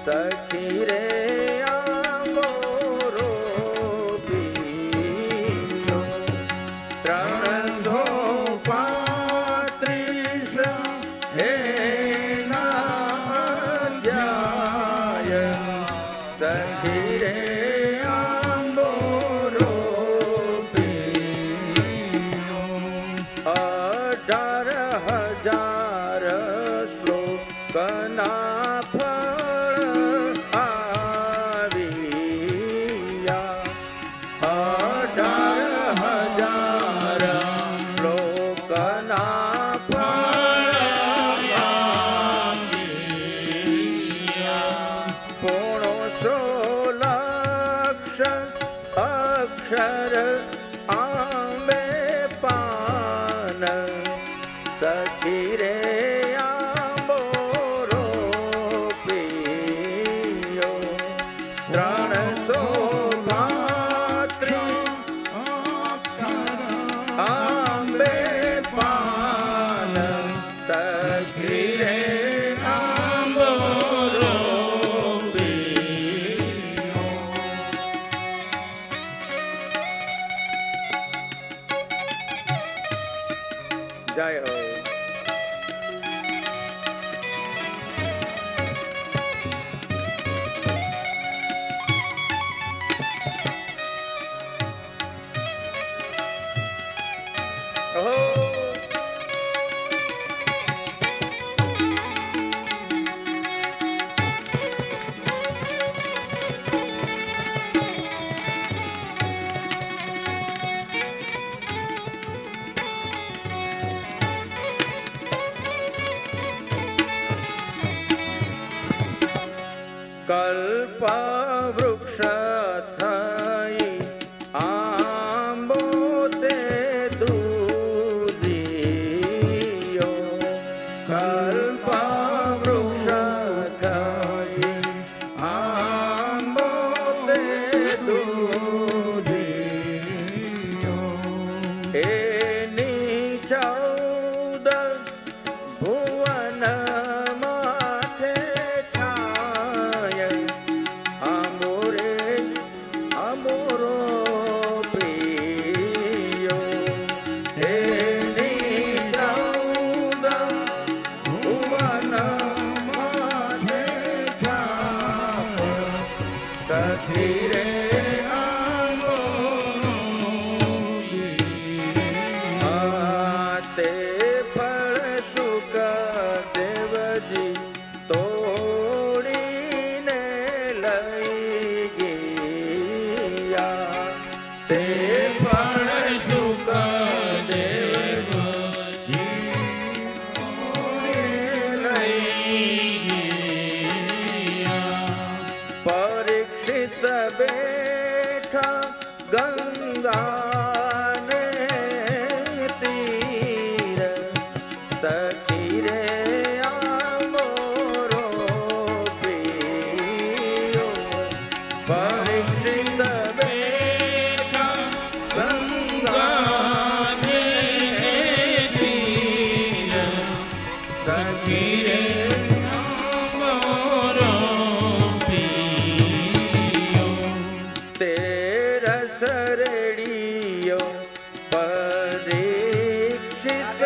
સખી રે આંબોરો પીયો 335 એના અધ્યાય સખી રે આંબોરો પીયો 18,000 શ્લોકના અક્ષર આંબે પાન સખી રે આંબોરો પીયો 335 આંબે પાન સખી રે આંબોરો જય હો. કલ્પ વૃક્ષ થઈ આંબો તે દૂજીયો કલ્પ વૃક્ષ થઈ આંબો તે દૂજીયો એની 14 ભુવન સખી રે તે ફળ શુક દેવજી તોડીને લઈ ગયા તે ફળ શુક દેવજી લઈ પરીક્ષિત બેઠા ગંગાને તીર સખી રે આંબોરો પીયો પરીક્ષિત બેઠા ગંગાને તીર સખી રે રેડિયો પરીક્ષિત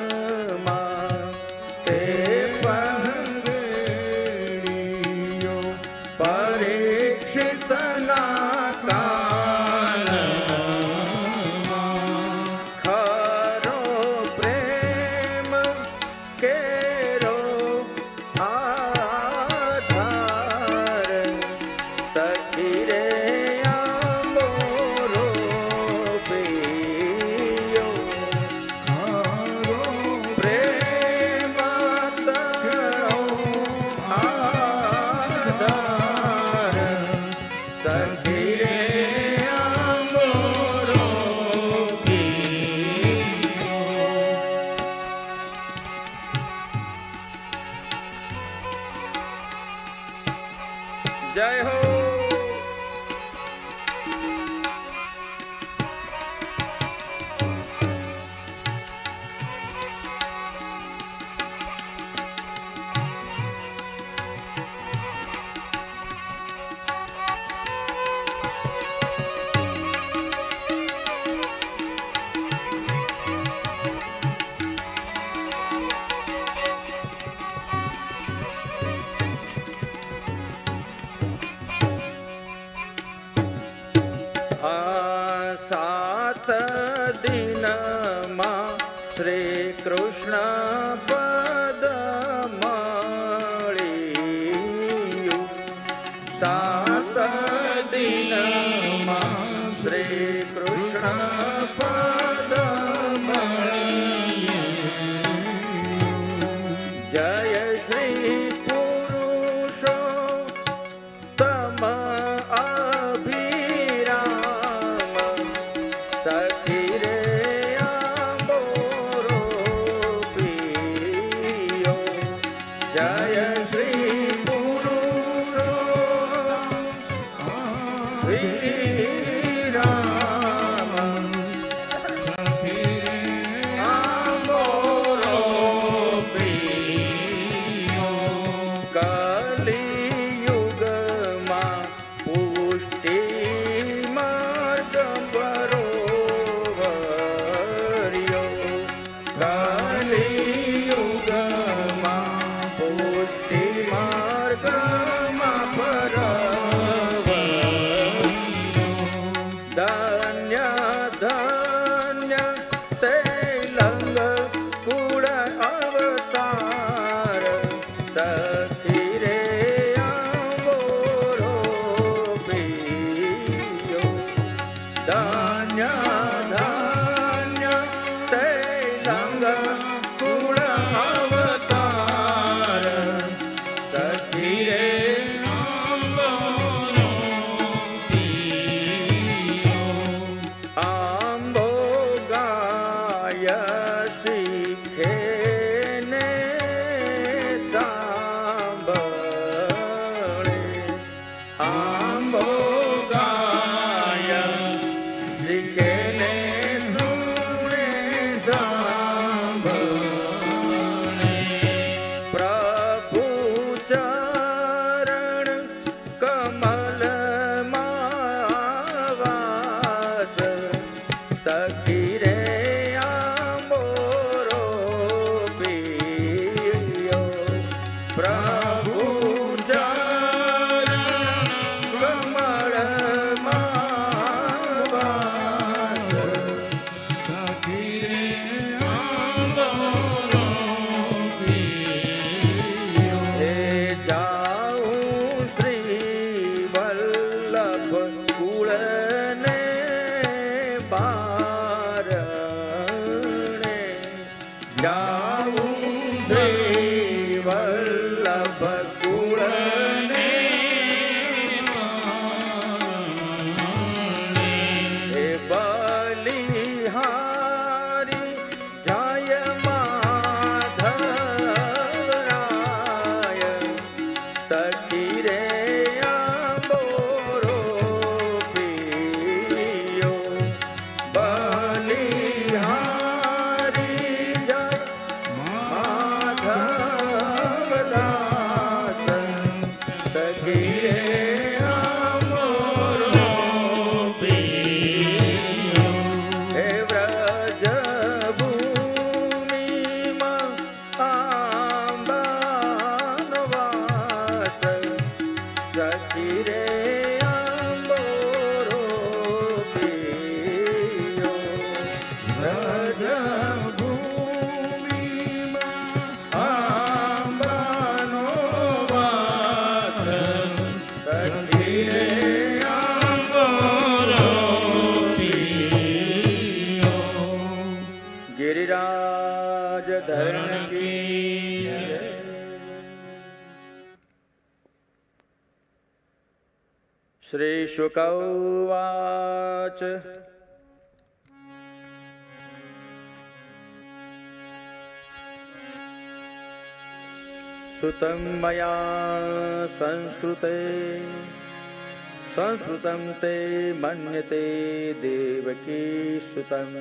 કાનમાં તે રેડિયો પરીક્ષિત કાનમાં ખરો પ્રેમ કેરો આધાર સખી રે આંબોરો પીયો પ્રેમ તરો આધાર સખી રે આંબોરો પીયો. જય હો. દિનમાં શ્રી કૃષ્ણ પદ મળ્યું. સાત દિનમાં શ્રી કૃષ્ણ પદ મળ્યું. જય શ્રી પુરુષોત્તમ અભિરામ સખી રે આંબોરો પિયો. જય શ્રી પુરુષોત્તમ અભિરામ સખી રે આંબોરો પિયો. કલિયુગમાં પુષ્ટિ માર્ગ બરોબર્યો. કલિયુગમાં પુષ્ટિ માર્ગમાં બરોબર્યો. ધન્ય ધન્ય તે લંગ કુળ અવતાર સખી રે આંબોરો પિયો. ધન્ય ધન્ય તે લંગ કુળ અવતાર સખી રે આંબોરો પિયો. આંબો ગાય શીખે ને સાંભળે. આંબો ગાય શીખે ને સુણે સાંભળે. પ્રભુ ચરણ કમલમાં વાસ સખી રે આંબોરો પિયો. પ્રભુ ચરણ કમળમાં વાસ સખી રે આંબોરો પિયો. હે જાઉં શ્રી વલ્લભ કુળને બારણે. જાઉં શ્રી વલ્લભ કુળને બારણે. હે બલિહારી જય માધવરાય સખી રે આંબોરો પિયો. બલિહારી જય માધવદાસ સખી રે આંબોરો પિયો. હે વ્રજ ભૂમિમાં આંબાનો વાસ સખી રે આંબોરો પિયો. વ્રજ ભૂમિમાં આંબાનો વાસ સખી રે આંબોરો પિયો. ગિરિરાજ ધરણ કી જય. શ્રી શુક ઉવાચ. સુતં મયા સંસ્કૃतं તે મન્યતે દેવકી સુતં.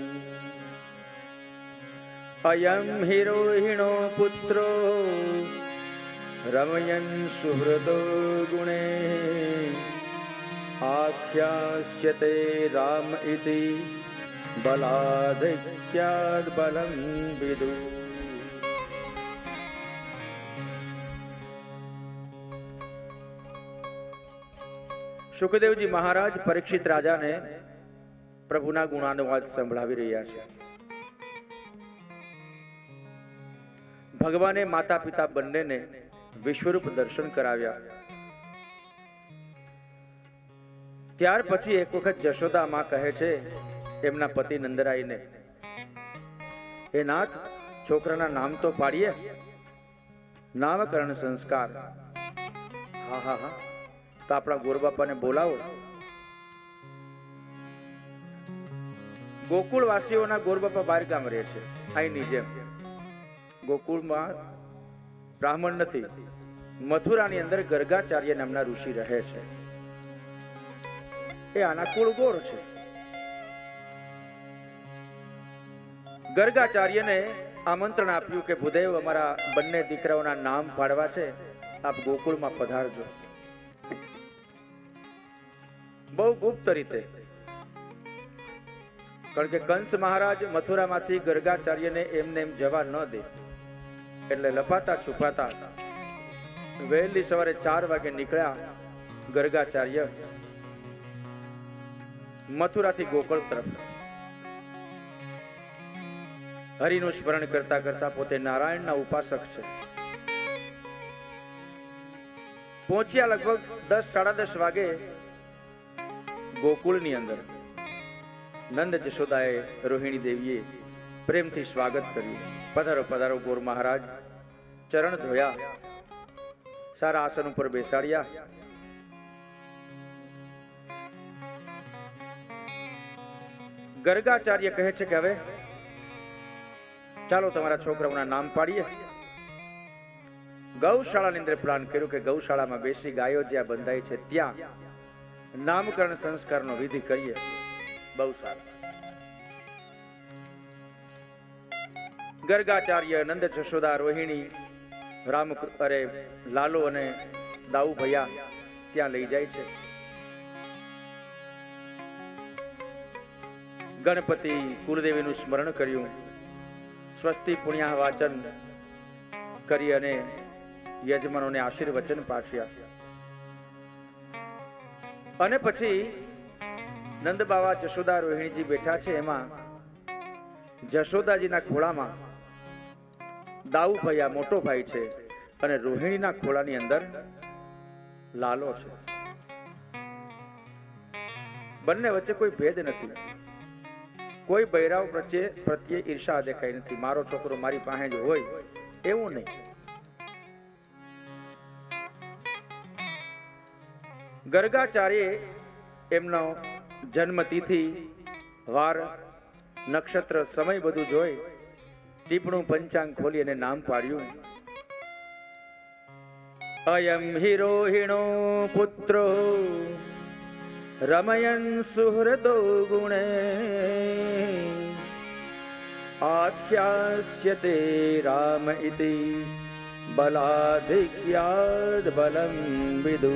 અયં હિ રોહિણો પુત્રો રમયન સુહૃદો ગુણે. આખ્યાસ્યતે રામ ઇતિ બલાધિક્યાદ બલં વિદુ. સુખદેવજી મહારાજ પરીક્ષિત રાજાને પ્રભુના ગુણાનુવાદ સંભળાવી રહ્યા છે. ભગવાને માતા પિતા બંનેને વિશ્વરૂપ દર્શન કરાવ્યા. ત્યાર પછી એક વખત જશોદા માં કહે છે એમના પતિ નંદરાઈને, હે નાથ, છોકરાના નામ તો પાડીએ, નામકરણ સંસ્કાર. હા હા હા, તો આપણા ગોરબાપાને બોલાવો. ગોકુળવાસીઓના ગોરબાપા બહાર ગામ રહે છે. અહીંની જેમ ગોકુળમાં બ્રાહ્મણ નથી. મથુરાની અંદર ગર્ગાચાર્ય નામના ઋષિ રહે છે. એ આના કુળ ગોર છે. ગર્ગાચાર્યને આમંત્રણ આપ્યું કે ભૂદેવ, અમારા બંને દીકરાઓના નામ પાડવા છે, આપ ગોકુળમાં પધારજો. બહુ ગુપ્ત રીતે, કારણ કે કંસ મહારાજ મથુરામાંથી ગર્ગાચાર્યને એમને એમ જવા ન દે, એટલે લપાતા છુપાતા વહેલી સવારે 4 વાગે નીકળ્યા ગર્ગાચાર્ય મથુરાથી ગોકુળ તરફ. હરિનું સ્મરણ કરતા કરતા પોતે નારાયણના ઉપાસક છે. પહોંચ્યા લગભગ 10 સાડા 10 વાગે ગોકુળની અંદર. નંદ જશોદાએ રોહિણી દેવીએ પ્રેમથી સ્વાગત કર્યું. પધારો પધારો ગોર મહારાજ. ચરણ ધોયા, સારા આસન ઉપર બેસાડ્યા. ગર્ગાચાર્ય કહે છે કે હવે ચાલો તમારા છોકરાઓના નામ પાડીએ. ગૌશાળાની અંદર પ્લાન કર્યો કે ગૌશાળામાં બેસી ગાયો જ્યાં બંધાય છે ત્યાં નામકરણ સંસ્કારનો વિધિ કરીએ. બહુ સારું. ગર્ગાચાર્ય નંદ જશોદા રોહિણી લાલો અને દાઉ ભૈયા ત્યાં લઈ જાય છે. ગણપતિ કુલદેવીનું સ્મરણ કર્યું, સ્વસ્તિ પુણ્યા વાચન કરી અને યજમાનોને આશીર્વચન પાઠવ્યા. અને પછી નંદ બાવા જશોદા રોહિણીજી બેઠા છે. એમાં જશોદાજીના ખોળામાં દાઉ ભૈયા મોટો ભાઈ છે અને રોહિણીના ખોળાની અંદર લાલો છે. બંને વચ્ચે કોઈ ભેદ નથી. કોઈ બૈરાવ પ્રત્યે ઈર્ષા દેખાઈ નથી. મારો છોકરો મારી પાસે જ હોય એવું નહીં. ગર્ગાચાર્ય એમનો જન્મતિથિ, વાર, નક્ષત્ર, સમય બધું જોઈ ટીપણું પંચાંગ ખોલી અને નામ પાડ્યું. અયમ હિ રોહિણો પુત્રો રમયન સુહૃદો ગુણે આખ્યાસ્યતે રામ ઇતિ બલાધિક્યાદ બલમ વિદુ.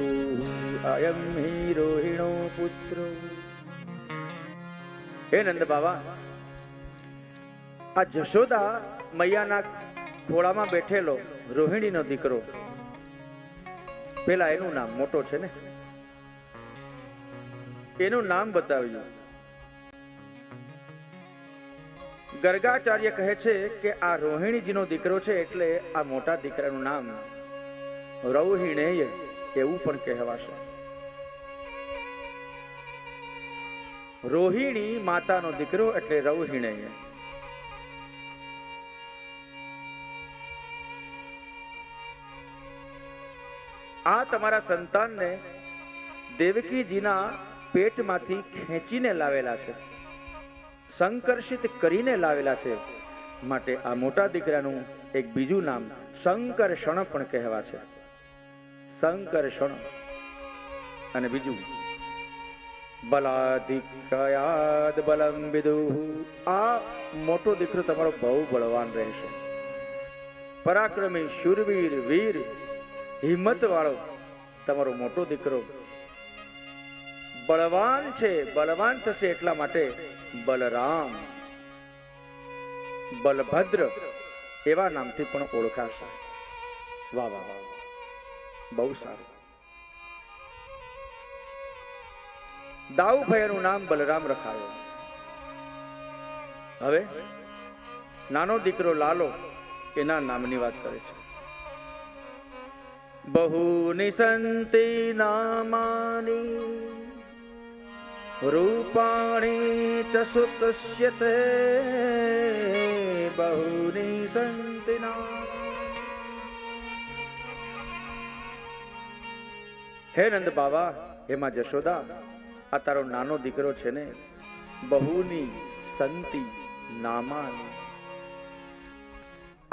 અયમ હિ રોહિણો પુત્રો. હે નંદ બાવા, આ જશોદા મૈયાના ખોળામાં બેઠેલો રોહિણીનો દીકરો, પેલા એનું નામ મોટો છે ને, એનું નામ બતાવ્યું. ગર્ગાચાર્ય કહે છે કે આ રોહિણીજીનો દીકરો છે એટલે આ મોટા દીકરાનું નામ રૌહિણેય એવું પણ કહેવાશે. રોહિણી માતાનો દીકરો એટલે રૌહિણેય. આ તમારા સંતાનને દેવકીજીના પેટમાંથી ખેંચીને લાવેલા છે, સંકર્ષિત કરીને લાવેલા છે. માટે આ મોટા દીકરાનું એક બીજું નામ સંકર્ષણ પણ કહેવા છે. સંકર્ષણ. અને બીજું બલાધિક્યાદ બલમ વિદુઃ. આ મોટો દીકરો તમારો બહુ બળવાન રહેશે, પરાક્રમી, શૂરવીર, વીર, હિંમત વાળો તમારો મોટો દીકરો બળવાન છે. બળવાન થશે એટલા માટે બલરામ, બલભદ્ર એવા નામથી પણ ઓળખાશે. વાહ વાહ વાહ, બહુ સારું. દાઉ ભાઈનું નામ બલરામ રખાયો. હવે નાનો દીકરો લાલો એના નામની વાત કરે છે. બહુની સંતિ નામાની રૂપાણી ચ સુતસ્યતે બહુની સંતિ હે નંદ બાવા, એમાં જશોદા, આ તારો નાનો દીકરો છે ને, બહુની સંતિ નામાની,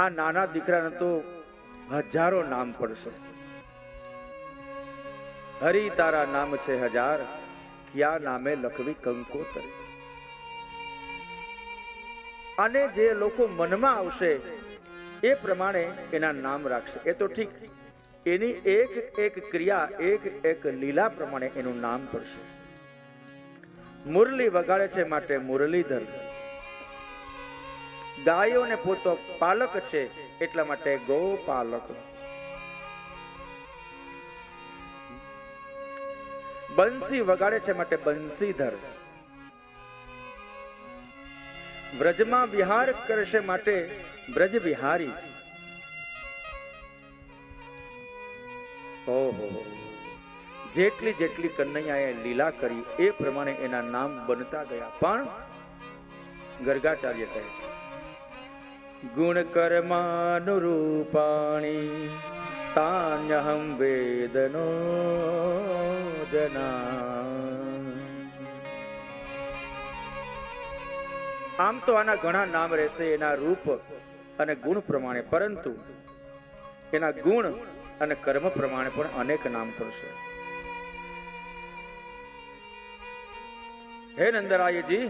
આ નાના દીકરાને તો હજારો નામ પડશે. હરિ તારા નામ છે હજાર, ક્યા નામે લખવી કંકોતરી. અને જે લોકો મનમાં આવશે એ પ્રમાણે એના નામ રાખશે. એ તો ઠીક, એની એક એક ક્રિયા, એક એક લીલા પ્રમાણે એનું નામ પડશે. મુરલી વગાડે છે માટે મુરલીધર, ગાયોને પોતો પાલક છે એટલા માટે ગોપાલક, બંસી વગાડે છે માટે બંસીધર, વ્રજમાં વિહાર કરશે માટે બ્રજ વિહારી. ઓહો, જેટલી જેટલી કનૈયાએ લીલા કરી એ પ્રમાણે એના નામ બનતા ગયા. પણ ગર્ગાચાર્ય કહે છે ગુણ કર્માનુરૂપાણી તાન્યહમ વેદનો જના. આમ તો આના ઘણા નામ રહેશે એના રૂપ અને ગુણ પ્રમાણે, પરંતુ એના ગુણ અને કર્મ પ્રમાણે પણ અનેક નામ પડશે. હે નંદરાયજી,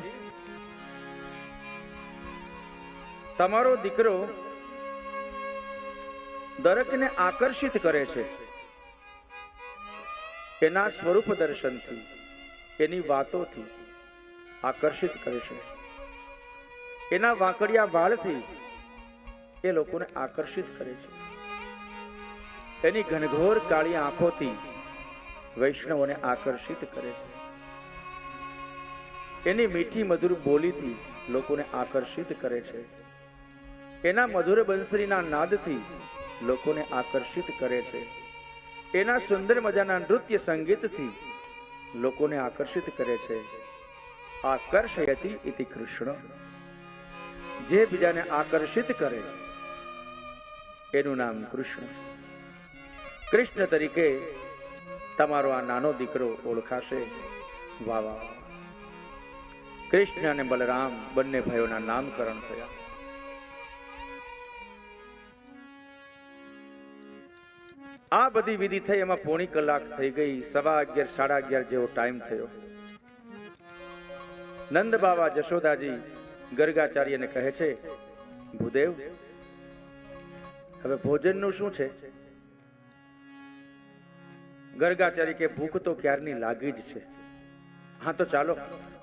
તમારો દીકરો દરેકને આકર્ષિત કરે છે એના સ્વરૂપ દર્શનથી, એની વાતોથી આકર્ષિત કરે છે. એના વાંકડિયા વાળથી એ લોકોને આકર્ષિત કરે છે. એની ઘનઘોર કાળી આંખોથી વૈષ્ણવોને આકર્ષિત કરે છે. એની મીઠી મધુર બોલીથી લોકોને આકર્ષિત કરે છે. એના મધુર બંસરીના નાદથી લોકોને આકર્ષિત કરે છે. એના સુંદર મજાના નૃત્ય સંગીતથી લોકોને આકર્ષિત કરે છે. આકર્ષયતિ ઇતિ કૃષ્ણ. જે બીજાને આકર્ષિત કરે એનું નામ કૃષ્ણ. કૃષ્ણ તરીકે તમારો આ નાનો દીકરો ઓળખાશે. વાહ વાહ. કૃષ્ણ અને બલરામ બંને ભાઈઓના નામકરણ થયા. આ બધી વિધિ થઈ, એમાં પોણી કલાક થઈ ગઈ. 11:15 11:30 જેવો ટાઈમ થયો. નંદ બાવા જશોદાજી ગર્ગાચાર્યને કહે છે ભૂદેવ, હવે ભોજનનું શું છે? ગર્ગાચાર્ય કે ભૂખ તો ક્યારની લાગી જ છે. હા તો ચાલો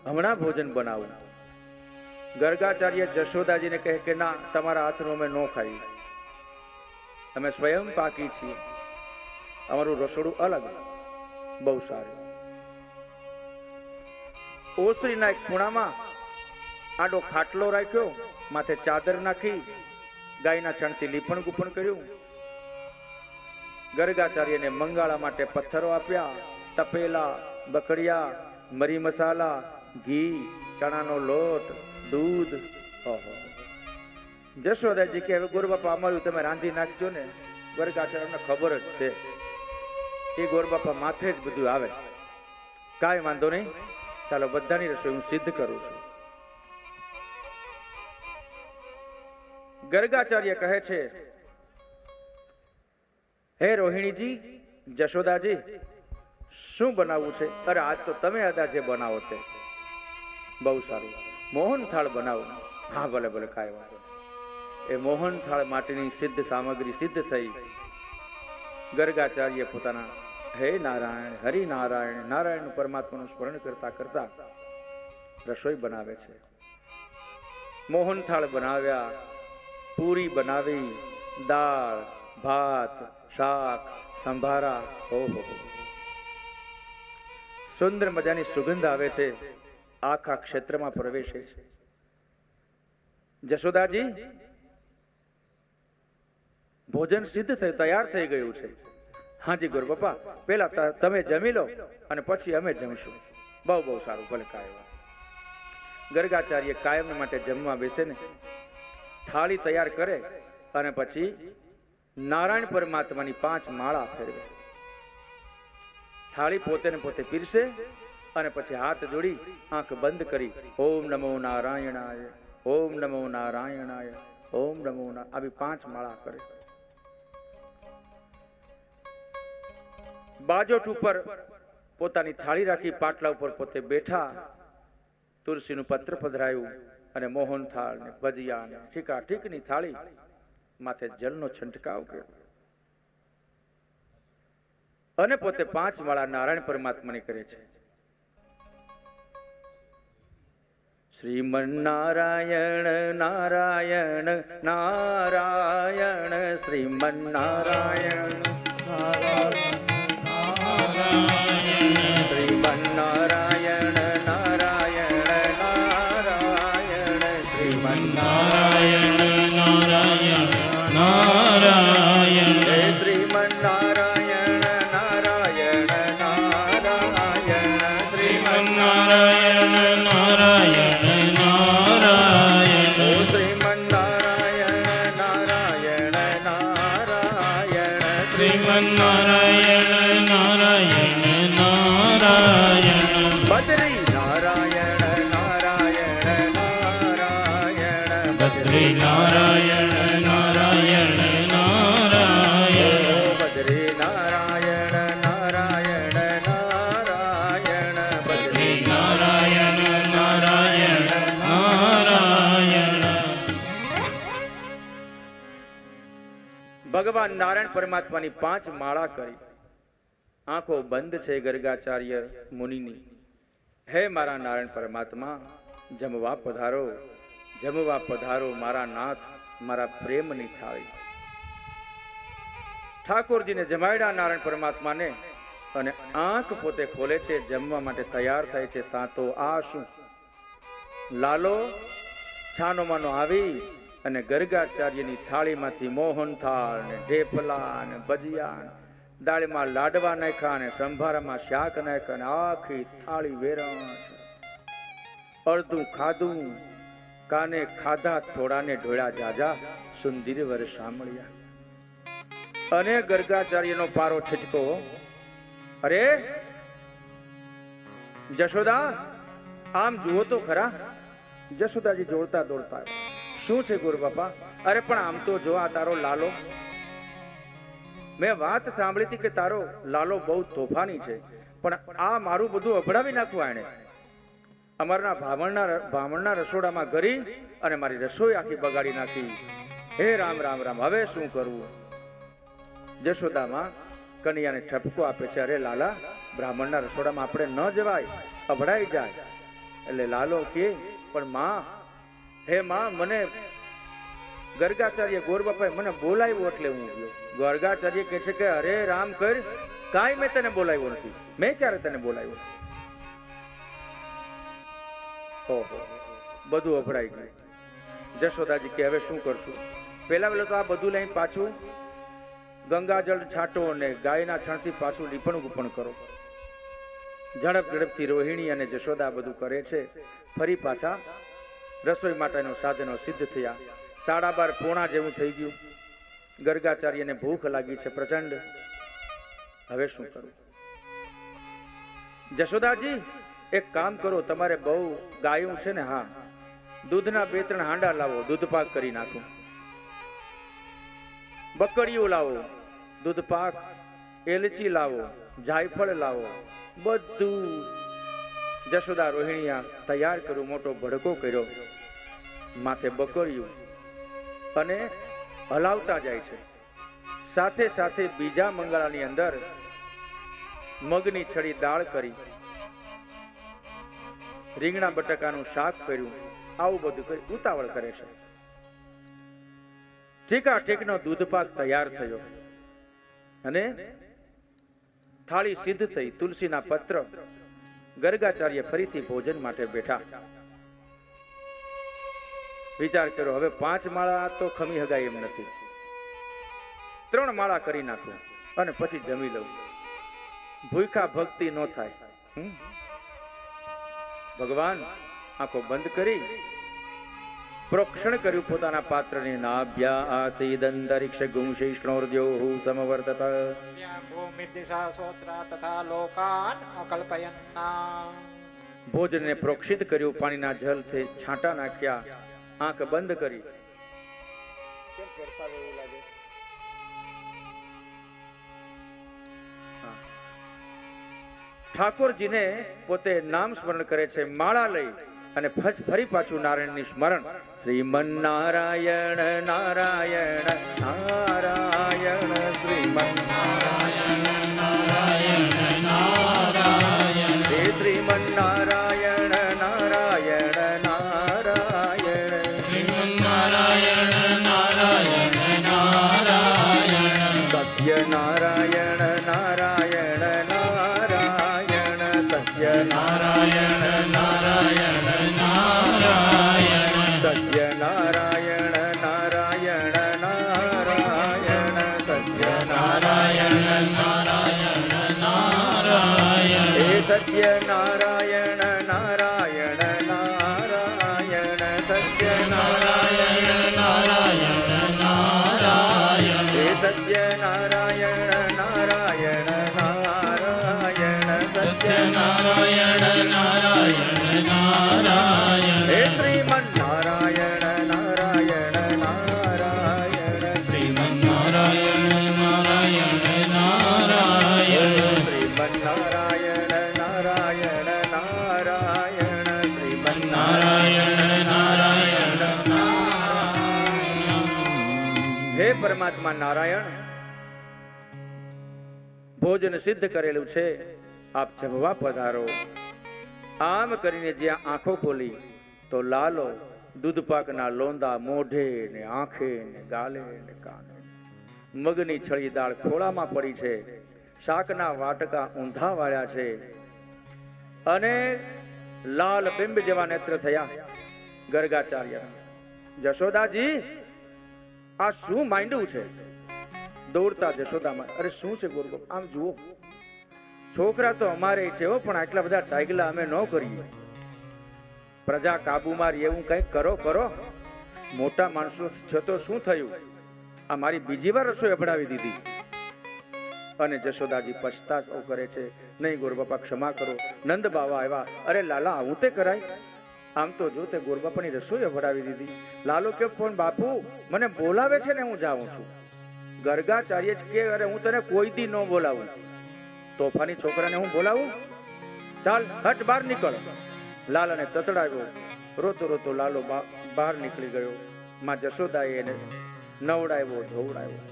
હમણાં ભોજન બનાવું. ગર્ગાચાર્ય જશોદાજીને કહે કે ના, તમારા હાથનું અમે ન ખાઈએ, અમે સ્વયં પાકી છીએ, અમારું રસોડું અલગ. બહુ સારું. ઓસરીના એક ખૂણામાં આડો ખાટલો રાખ્યો, માથે ચાદર નાખી, ગાયના છણથી લીપણ ગુપણ કર્યું. ગર્ગાચાર્યને મંગાળા માટે પથ્થરો આપ્યા, તપેલા, બકડિયા, મરી મસાલા, ઘી, ચણાનો લોટ, દૂધ. ઓહો. જશોદાજી કે હવે ગોરબાપા અમારું તમે રાંધી નાખજો ને. ગર્ગાચાર્યને ખબર જ છે એ ગોરબાપા માથે જ બધું આવે. કાંઈ વાંધો નહીં, ચાલો બધાની રસોઈ હું સિદ્ધ કરું છું. ગર્ગાચાર્ય કહે છે હે રોહિણીજી, જશોદાજી, શું બનાવવું છે? અરે આજ તો તમે હતા જે બનાવો તે. બહુ સારું, મોહન થાળ બનાવો. હા ભલે ભલે, કાંઈ વાંધો. એ મોહન થાળ માટેની સિદ્ધ સામગ્રી સિદ્ધ થઈ. ગર્ગાચાર્ય પોતાના હે નારાયણ, હરિનારાયણ, નારાયણ પરમાત્માનું સ્મરણ કરતા કરતા રસોઈ બનાવે છે. મોહન થાળ બનાવ્યા, પૂરી બનાવી, દાળ, ભાત, શાક, સંભારા. ઓહો, સુંદર મજાની સુગંધ આવે છે, આખા ક્ષેત્રમાં પ્રવેશે છે. જશોદાજી, ભોજન સિદ્ધ થઈ તૈયાર થઈ ગયું છે. હાજી ગુરુ બાપા, પેલા તમે જમી લો અને પછી અમે જમશું. બહુ બહુ સારું, ભલે કાયમ. ગર્ગાચાર્ય કાયમ માટે જમવા બેસે ને થાળી તૈયાર કરે અને પછી નારાયણ પરમાત્માની 5 માળા ફેરવે. થાળી પોતે ને પોતે પીરસે અને પછી હાથ જોડી આંખ બંધ કરી ઓમ નમો નારાયણાય, ઓમ નમો નારાયણાય, ઓમ નમો આવી 5 માળા કરે. બાજોટ ઉપર પોતાની થાળી રાખી પાટલા ઉપર પોતે બેઠા, તુલસીનું પત્ર પધરાયું અને મોહન થાળ ને ભજીયા ને ઠીકા ઠીકની થાળી માથે જલનો છંટકાવ કર્યો અને પોતે 5 માળા નારાયણ પરમાત્માની કરે છે. શ્રીમન નારાયણ નારાયણ નારાયણ, શ્રીમન નારાયણ શ્રીમન નારાયણ નારાયણ નારાયણ, શ્રીમન નારાયણ નારાયણ નારાયણ, શ્રીમન નારાયણ નારાયણ નારાયણ, શ્રીમન નારાયણ નારાયણ નારાયણ, શ્રીમન નારાયણ નારાયણ નારાયણ, શ્રીમન નારાયણ નારાયણ નારાયણ, બદ્રી નારાયણ નારાયણ નારાયણ, બદ્રી નારાયણ નારાયણ નારાયણ, બદ્રી નારાયણ નારાયણ નારાયણ, બદ્રી નારાયણ નારાયણ નારાયણ. ભગવાન નારાયણ પરમાત્માની 5 માળા કરી. આંખો બંધ છે ગર્ગાચાર્ય મુનિની. હે મારા નારાયણ પરમાત્મા, જમવા પધારો, જમવા પધારો મારા નાથ, મારા પ્રેમની થાળી. ઠાકોરજીને જમાડ્યા નારાયણ પરમાત્માને અને આંખ પોતે ખોલે છે, જમવા માટે તૈયાર થાય છે. ત્યાં તો આ શું, લાલો છાનો માનો આવી અને ગર્ગાચાર્યની થાળીમાંથી મોહન થાળ ને ઢેફલા ને ભજીયા, દાળમાં લાડવા નાખ્યા ને સંભારામાં શાક નાખ્યા ને આખી થાળી વેરણ છે. અડધું ખાધું, કાને ખાધા થોડાને ઢોળ્યા જાજા, સુંદર વર સાંભળ્યા. અને ગર્ગાચાર્યનો પારો છટકો. અરે જશોદા, આમ જુઓ તો ખરા. જશોદાજી જોડતા દોડતા, શું છે ગુરુ બાપા? અરે પણ આમ તો જો, આ તારો લાલો, મેં વાત સાંભળી હતી કે તારો લાલો બહુ તોફાની છે, પણ આ મારું બધું અભડાવી નાખવું આણે. અમારના બ્રાહ્મણના રસોડામાં ગરી અને મારી રસોઈ આખી બગાડી નાખી. હે રામ રામ રામ, હવે શું કરવું? જશોદામાં કનૈયાને ઠપકો આપે છે, અરે લાલા, બ્રાહ્મણના રસોડામાં આપણે ન જવાય, અભડાઈ જાય. એટલે લાલો કે, પણ માં, હે માં, મને ગર્ગાચાર્ય ગોર બાપાએ મને બોલાવ્યો એટલે હું ગયો. ગર્ગાચાર્ય કહે છે કે અરે રામ કર, કાંઈ મેં તને બોલાવ્યો નથી. મેં ક્યારે તને બોલાવ્યો? ઓહો, બધું અભડાઈ ગયું. જશોદાજી કે હવે શું કરશું? પેલા તો આ બધું લઈને પાછું ગંગાજળ છાંટો અને ગાયના છણથી પાછું લીપણ ગુપણ કરો. ઝડપથી રોહિણી અને જશોદા બધું કરે છે. ફરી પાછા રસોઈ માટેનો સાધનો સિદ્ધ થયા. 12:30 પોણા જેવું થઈ ગયું. ગર્ગાચાર્યને ભૂખ લાગી છે પ્રચંડ. હવે શું કરું? જશોદાજી, એક કામ કરો, તમારે બહુ ગાયું છે ને? હા, દૂધના 2-3 હાંડા લાવો, દૂધ પાક કરી નાખો. બકડીઓ લાવો, દૂધ પાક, એલચી લાવો, જાયફળ લાવો, બધું જશોદા રોહિણીયા તૈયાર કર્યું. મોટો ભડકો કર્યો, માથે બકડ્યું અને હલાવતા જાય છે. સાથે સાથે બીજા મંગળાની અંદર મગની છડી દાળ કરી, રીંગણા બટાકાનું શાક કર્યું. આવું બધું કરી ઉતાવળ કરે છે. ઠીકાઠીકનો દૂધ પાક તૈયાર થયો અને થાળી સિદ્ધ થઈ. તુલસીના પત્ર. ગર્ગાચાર્ય ફરીથી ભોજન માટે બેઠા. વિચાર કર્યો હવે 5 માળા તો ખમી હગાય એમ નથી, 3 માળા કરી નાખું અને પછી જમી લઉં, ભૂખા ભક્તિ ન થાય. ભગવાન આંખો બંધ કરી પ્રોક્ષણ કર્યું પોતાના પાત્રની. નાભ્યા આસીદંતરિક્ષ ગુંશિષ્ણોર્દ્યોઃ સમવર્તત ભૂમિર્દિશા સોત્રા તથા લોકાન અકલ્પયન્ના. ભોજનને પ્રોક્ષિત કર્યું, પાણીના જલથી છાંટા નાખ્યા, આંખ બંધ કરી. કેમ ફેરફાર એવું લાગે? ઠાકોરજીને પોતે નામ સ્મરણ કરે છે, માળા લઈ અને ફરી પાછું નારાયણની સ્મરણ. શ્રીમન્નારાયણ નારાયણ નારાયણ શ્રીમન્નારાયણ નારાયણ નારાયણ હે શ્રીમન્નારાયણ નારાયણ નારાયણ શ્રીમન્નારાયણ નારાયણ નારાયણ સત્યનારાયણ નારાયણ નારાયણ સત્યનારાયણ નારાયણ નારાયણ સત્યનારાયણ નારાયણ નારાયણ સત્યનારાયણ નારાયણ નારાયણ હે સત્યનારાયણ નારાયણ નારાયણ સત્યનારાયણ નારાયણ નારાયણ હે સત્યનારાયણ નારાયણ નારાયણ સત્યનારાયણ નારાયણ નારાયણ હે શ્રીમન્નારાયણ નારાયણ નારાયણ શ્રીમન્નારાયણ નારાયણ નારાયણ શ્રીમન્નારાયણ નારાયણ નારાયણ શ્રીમન્નારાયણ નારાયણ નારાયણ હે પરમાત્મા નારાયણ, ભોજન સિદ્ધ કરેલું છે, આપ જમવા પધારો. આમ કરીને જ્યાં આંખો ખોલી તો લાલો દૂધપાકના લોંદા મોઢે ને આંખે ને ગાલે ને કાને, મગની છળી દાળ ખોળામાં પડી છે, શાકના વાટકા ઊંધા વાળ્યા છે અને લાલ બિંબ જેવા નેત્ર થયા ગર્ગાચાર્ય. જશોદાજી આ શું માંડ્યું છે? દોડતા જશોદામાં, અરે શું છે ગોરગોપ? આમ જુઓ, છોકરા તો અમારે છે હો, પણ આટલા બધા ચાગલા અમે ન કરીએ. પ્રજા કાબુમાં રહે એવું કંઈક કરો કરો. મોટા માણસો છે તો શું થયું? આ મારી બીજી વાર રસોઈ અભડાવી દીધી. અને જશોદાજી પછતાવો કરે છે, નહીં ગોરબાપા ક્ષમા કરો, નંદ બાવા આવ્યા. અરે લાલા આવું તે કરાય? આમ તો જો તે ગોરબાપાની રસોઈ અભડાવી દીધી. લાલો કે પણ બાપુ મને બોલાવે છે ને હું જાઉં છું. ગર્ગાચાર્ય જ કે અરે હું તને કોઈ દી ન બોલાવું. તોફાની છોકરાને હું બોલાવું? ચાલ હટ બહાર નીકળ. લાલાને તતડાવ્યો. રોતો રોતો લાલો બહાર નીકળી ગયો. માં જશોદાએ એને નવડાવ્યો, ધોવડાવ્યો.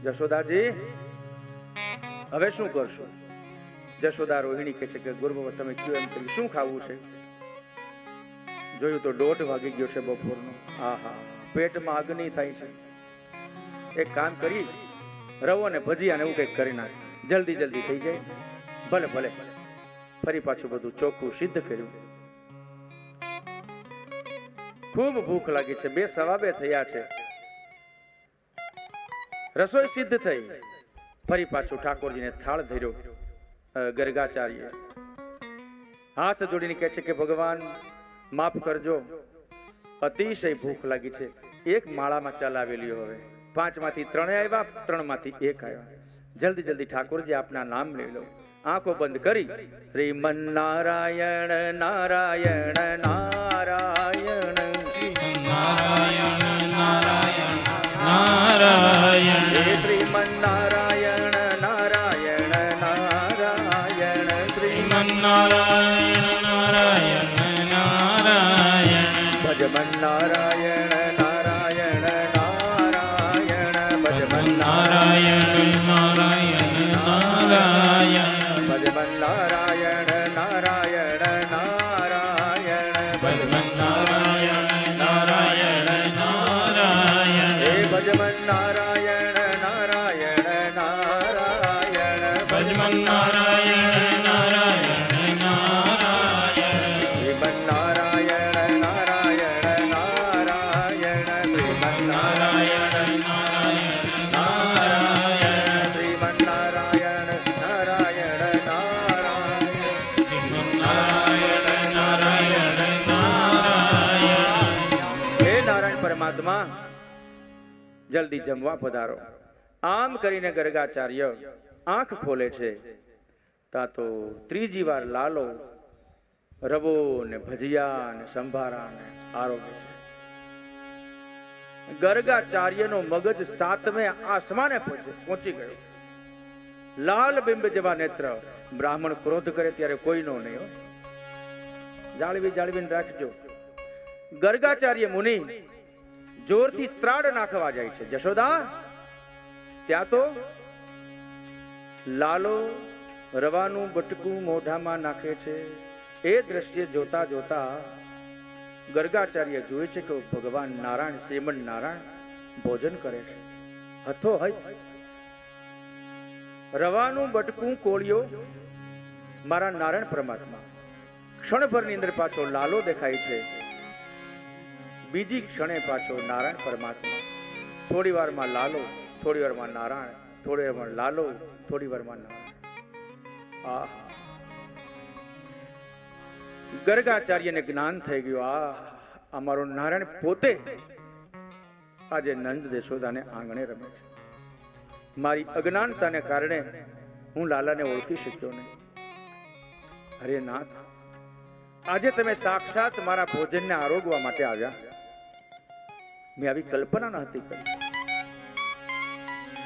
જશોદાજી હવે શું કરશો? જશોદા રોહિણી કહે છે કે ગુરુબાબા તમે કયો એમ કરી, શું ખાવું છે? જોયું તો 1:30 વાગી ગયો છે બપોરનો. આહા, પેટમાં અગ્નિ થાય છે. એક કામ કરી, રવો ને ભજીયા ને એવું કંઈક કરી નાખ, જલ્દી જલ્દી થઈ જાય. ભલે ભલે. ફરી પાછું બધું ચોખ્ખું સિદ્ધ કર્યું. ખૂબ ભૂખ લાગી છે, 2 સવા 2 થયા છે. રસોઈ સિદ્ધ થઈ. ફરી પાછું ઠાકોરજીને થાળ ધર્યો. ગર્ગાચાર્ય હાથ જોડીને કહે છે કે ભગવાન માફ કરજો, અતિશય ભૂખ લાગી છે. એક માળામાં ચલાવેલી હવે 5 માંથી 3 આવ્યા, 3 માંથી 1 આવ્યા. જલ્દી જલ્દી ઠાકોરજી આપના નામ લઈ લો. આંખો બંધ કરી શ્રીમન્નારાયણ નારાયણ નારાયણ નારાયણ નારાયણ નારાયણ હે શ્રીમન્નારાયણ નારાયણ નારાયણ શ્રીમન્નારાયણ નારાયણ નારાયણ ભજમન્નારાયણ નારાયણ નારાયણ નારાયણ નારાયણ નારાયણ ભજમન્નારાયણ નારાયણ નારાયણ નારાયણ નારાયણ નારાયણ હે ભજમન્નારાયણ નારાયણ નારાયણ ભજમન્નારાયણ નારાયણ નારાયણ શ્રીમન્નારાયણ નારાયણ નારાયણ પરમાત્મા જલ્દી જમવા પધારો. આમ કરીને ગર્ગાચાર્ય આંખ ખોલે છે તા તો ત્રીજી વાર લાલો રવો ને ભજીયા ને સંભારા ને આરોગે છે. ગર્ગાચાર્યનો મગજ સાતમે આસમાને પહોંચી ગયો. લાલ બિંબ જેવા નેત્ર. બ્રાહ્મણ ક્રોધ કરે ત્યારે કોઈનો નહીં. જાળવીને રાખજો. ગર્ગાચાર્ય મુનિ જોરથી ત્રાડ નાખવા જાય છે. જશોદા, ત્યાં તો લાલો રવાનું બટકું મોઢામાં નાખે છે. એ દ્રશ્ય જોતા જોતા ગર્ગાચાર્ય જોવે છે કે ભગવાન નારાયણ, શ્રીમન નારાયણ ભોજન કરે છે. હથો હથ રવાનું બટકું કોળિયો મારા નારાયણ પરમાત્મા. ક્ષણભરની અંદર પાછો લાલો દેખાય છે. બીજી ક્ષણે પાછો નારાયણ પરમાત્મા. થોડી વારમાં લાલો, થોડી વારમાં નારાયણ, થોડી વારમાં લાલો, થોડી વારમાં નારાયણ. આ ગર્ગાચાર્યને જ્ઞાન થઈ ગયું. અમારો નારાયણ પોતે આજે નંદ યશોદાને આંગણે રમે છે. મારી અજ્ઞાનતાને કારણે હું લાલાને ઓળખી શક્યો નહીં. અરે નાથ, આજે તમે સાક્ષાત મારા ભોજનને આરોગવા માટે આવ્યા. મેં આવી કલ્પના નહોતી કરી.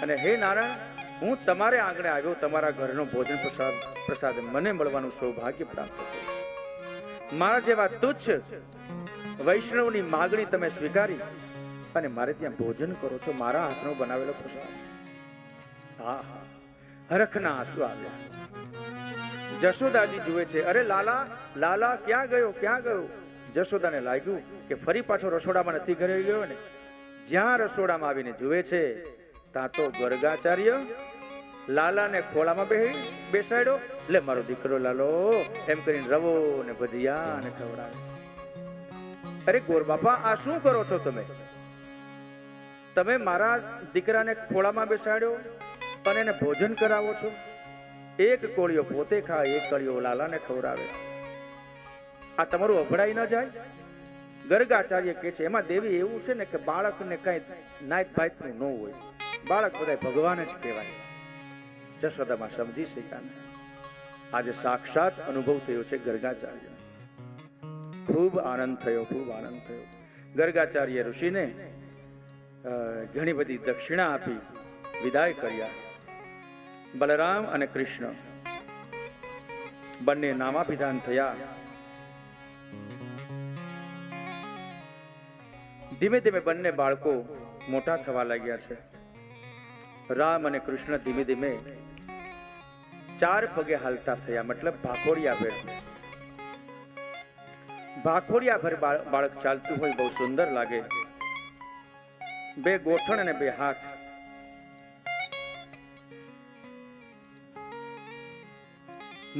અને હે નારાયણ, હું તમારે આંગણે આવ્યો. તમારા ઘરનો ભોજન પ્રસાદ મને મળવાનું સૌભાગ્ય પ્રાપ્ત થયું. મારા જેવા તુચ્છ વૈષ્ણવની માગણી તમે સ્વીકારી અને મારે ત્યાં ભોજન કરો છો. મારા હાથનો બનાવેલો પ્રસાદ. હરખના આંસુ આવ્યા. જશોદાજી જુએ છે. અરે લાલા, લાલા ક્યાં ગયો, ક્યાં ગયો? જશોદાને લાગ્યું કે ફરી પાછો રસોડામાં નથી ઘરે ગયો ને. જ્યાં રસોડામાં આવીને જુએ છે ત્યાં તો ગર્ગાચાર્ય લાલાને ખોળામાં બેસાડ્યો. લે મારો દીકરો લાલો, એમ કરીને રવો ને ભજીયા ને ખવડાવે. અરે ગોર બાપા, આ શું કરો છો તમે? તમે મારા દીકરાને ખોળામાં બેસાડ્યો અને એને ભોજન કરાવો છો. એક કોળિયો પોતે ખાય, એક કોળિયો લાલાને ખવડાવે. આ તમારું અભડાઈ ન જાય? ગર્ગાચાર્ય કહે છે એમાં દેવી એવું છે ને કે બાળકને કઈ નાયત ભાઈતનું ન હોય. બાળક બધા ભગવાન જ કહેવાય. જશોદામાં સમજી શક્યા. આજે સાક્ષાત અનુભવ થયો છે ગર્ગાચાર્ય. ખૂબ આનંદ થયો, ખૂબ આનંદ થયો. ગર્ગાચાર્ય ઋષિને ઘણી બધી દક્ષિણા આપી વિદાય કર્યા. બલરામ અને કૃષ્ણ બંને નામાભિધાન થયા. ધીમે ધીમે બંને બાળકો મોટા થવા લાગ્યા છે. રામ અને કૃષ્ણ ધીમે ધીમે 4 પગે હાલતા થયા. મતલબ ભાખોડિયા ભેર. ભાખોડિયા ભર બાળક ચાલતું હોય બહુ સુંદર લાગે. 2 ગોઠણ અને 2 હાથ.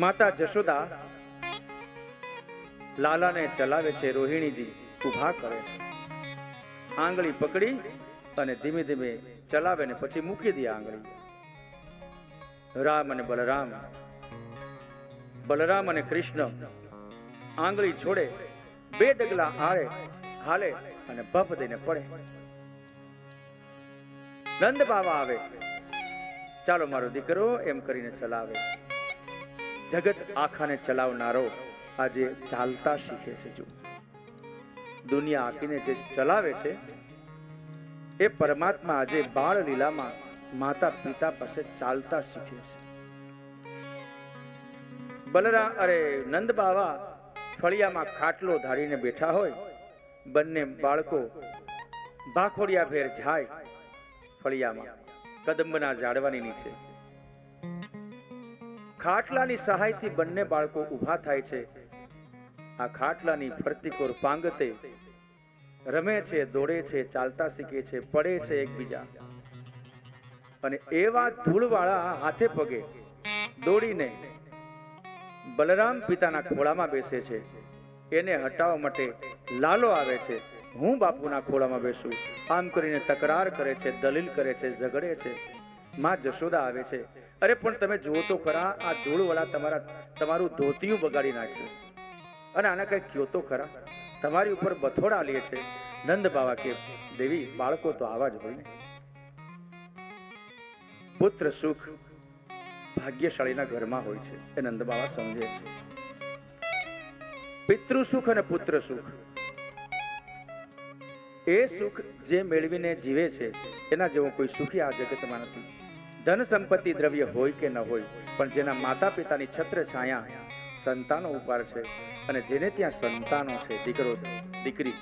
માતા જશોદા લાલાને ચલાવે છે. રોહિણીજી ઉભા કરે છે. આંગળી પકડી અને ધીમે ધીમે ચલાવે ને પછી મૂકી દે આંગળી. રામ અને બલરામ અને કૃષ્ણ આંગળી છોડે, 2 ડગલા હાલે અને ભપ દઈને પડે. નંદ બાવા આવે. ચાલો મારો દીકરો, એમ કરીને ચલાવે. જગત આખાને ચલાવનારો આજે ચાલતા શીખે છે. જો દુનિયા આખીને જે ચલાવે છે એ પરમાત્મા આજે બાળ લીલામાં માતા પિતા પાસે ચાલતા શીખે છે. નંદ બાવા ફળિયામાં ખાટલો ધારીને બેઠા હોય. બંને બાળકો ભાખોડિયા ભેર જાય. ફળિયામાં કદંબના ઝાડવાની નીચે ખાટલાની સહાયથી બંને બાળકો ઊભા થાય છે. આ ખાટલાની ફરતી કોર પાંગતે રમે છે, દોડે છે, ચાલતા શીખે છે, પડે છે એકબીજા. અને એવા ધૂળવાળા હાથે પગે દોડીને બલરામ પિતાના ખોળામાં બેસે છે. એને હટાવવા માટે લાલો આવે છે. હું બાપુના ખોળામાં બેસું, આમ કરીને તકરાર કરે છે, દલીલ કરે છે, ઝઘડે છે. માં જશોદા આવે છે. અરે પણ તમે જુઓ તો ખરા, આ ધૂળવાળા તમારું ધોતિયું બગાડી નાખ્યું. અને આને કઈ કયો તો ખરા, તમારી ઉપર બથોડા લે છે. નંદ બાવા કે દેવી બાળકો તો આવા જ હોય ને. પુત્ર સુખ ભાગ્યશાળીના ઘરમાં હોય છે એ નંદ બાવા સમજે છે. પિતૃ સુખ અને પુત્ર સુખ એ સુખ જે મેળવીને જીવે છે એના જેવો કોઈ સુખી આ જગતમાં નથી. ધન સંપત્તિ દ્રવ્ય હોય કે ન હોય, પણ જેના માતા પિતાની છત્ર છાયા સંતાનો ઉપર છે અને જેને ત્યાં સંતાનો છે, દીકરો દીકરી,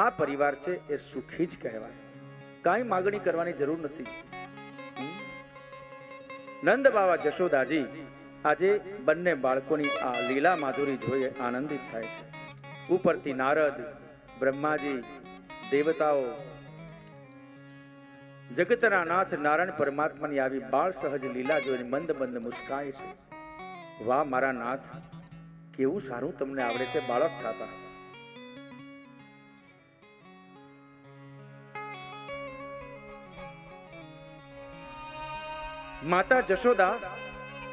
આ પરિવાર છે એ સુખી જ કહેવાય. કાંઈ માગણી કરવાની જરૂર નથી. નંદ બાવા જશોદાજી આજે બંને બાળકોની આ લીલા માધુરી જોઈ આનંદિત થાય છે. ઉપરથી નારદ, બ્રહ્માજી, દેવતાઓ, જગતના નાથ નારાયણ પરમાત્માની આવી બાળ સહજ લીલા જોઈને મંદ મંદ મુસ્કાય છે. વાહ મારા નાથ, કેવું સારું તમને આવડે છે બાળક થતા. માતા જશોદા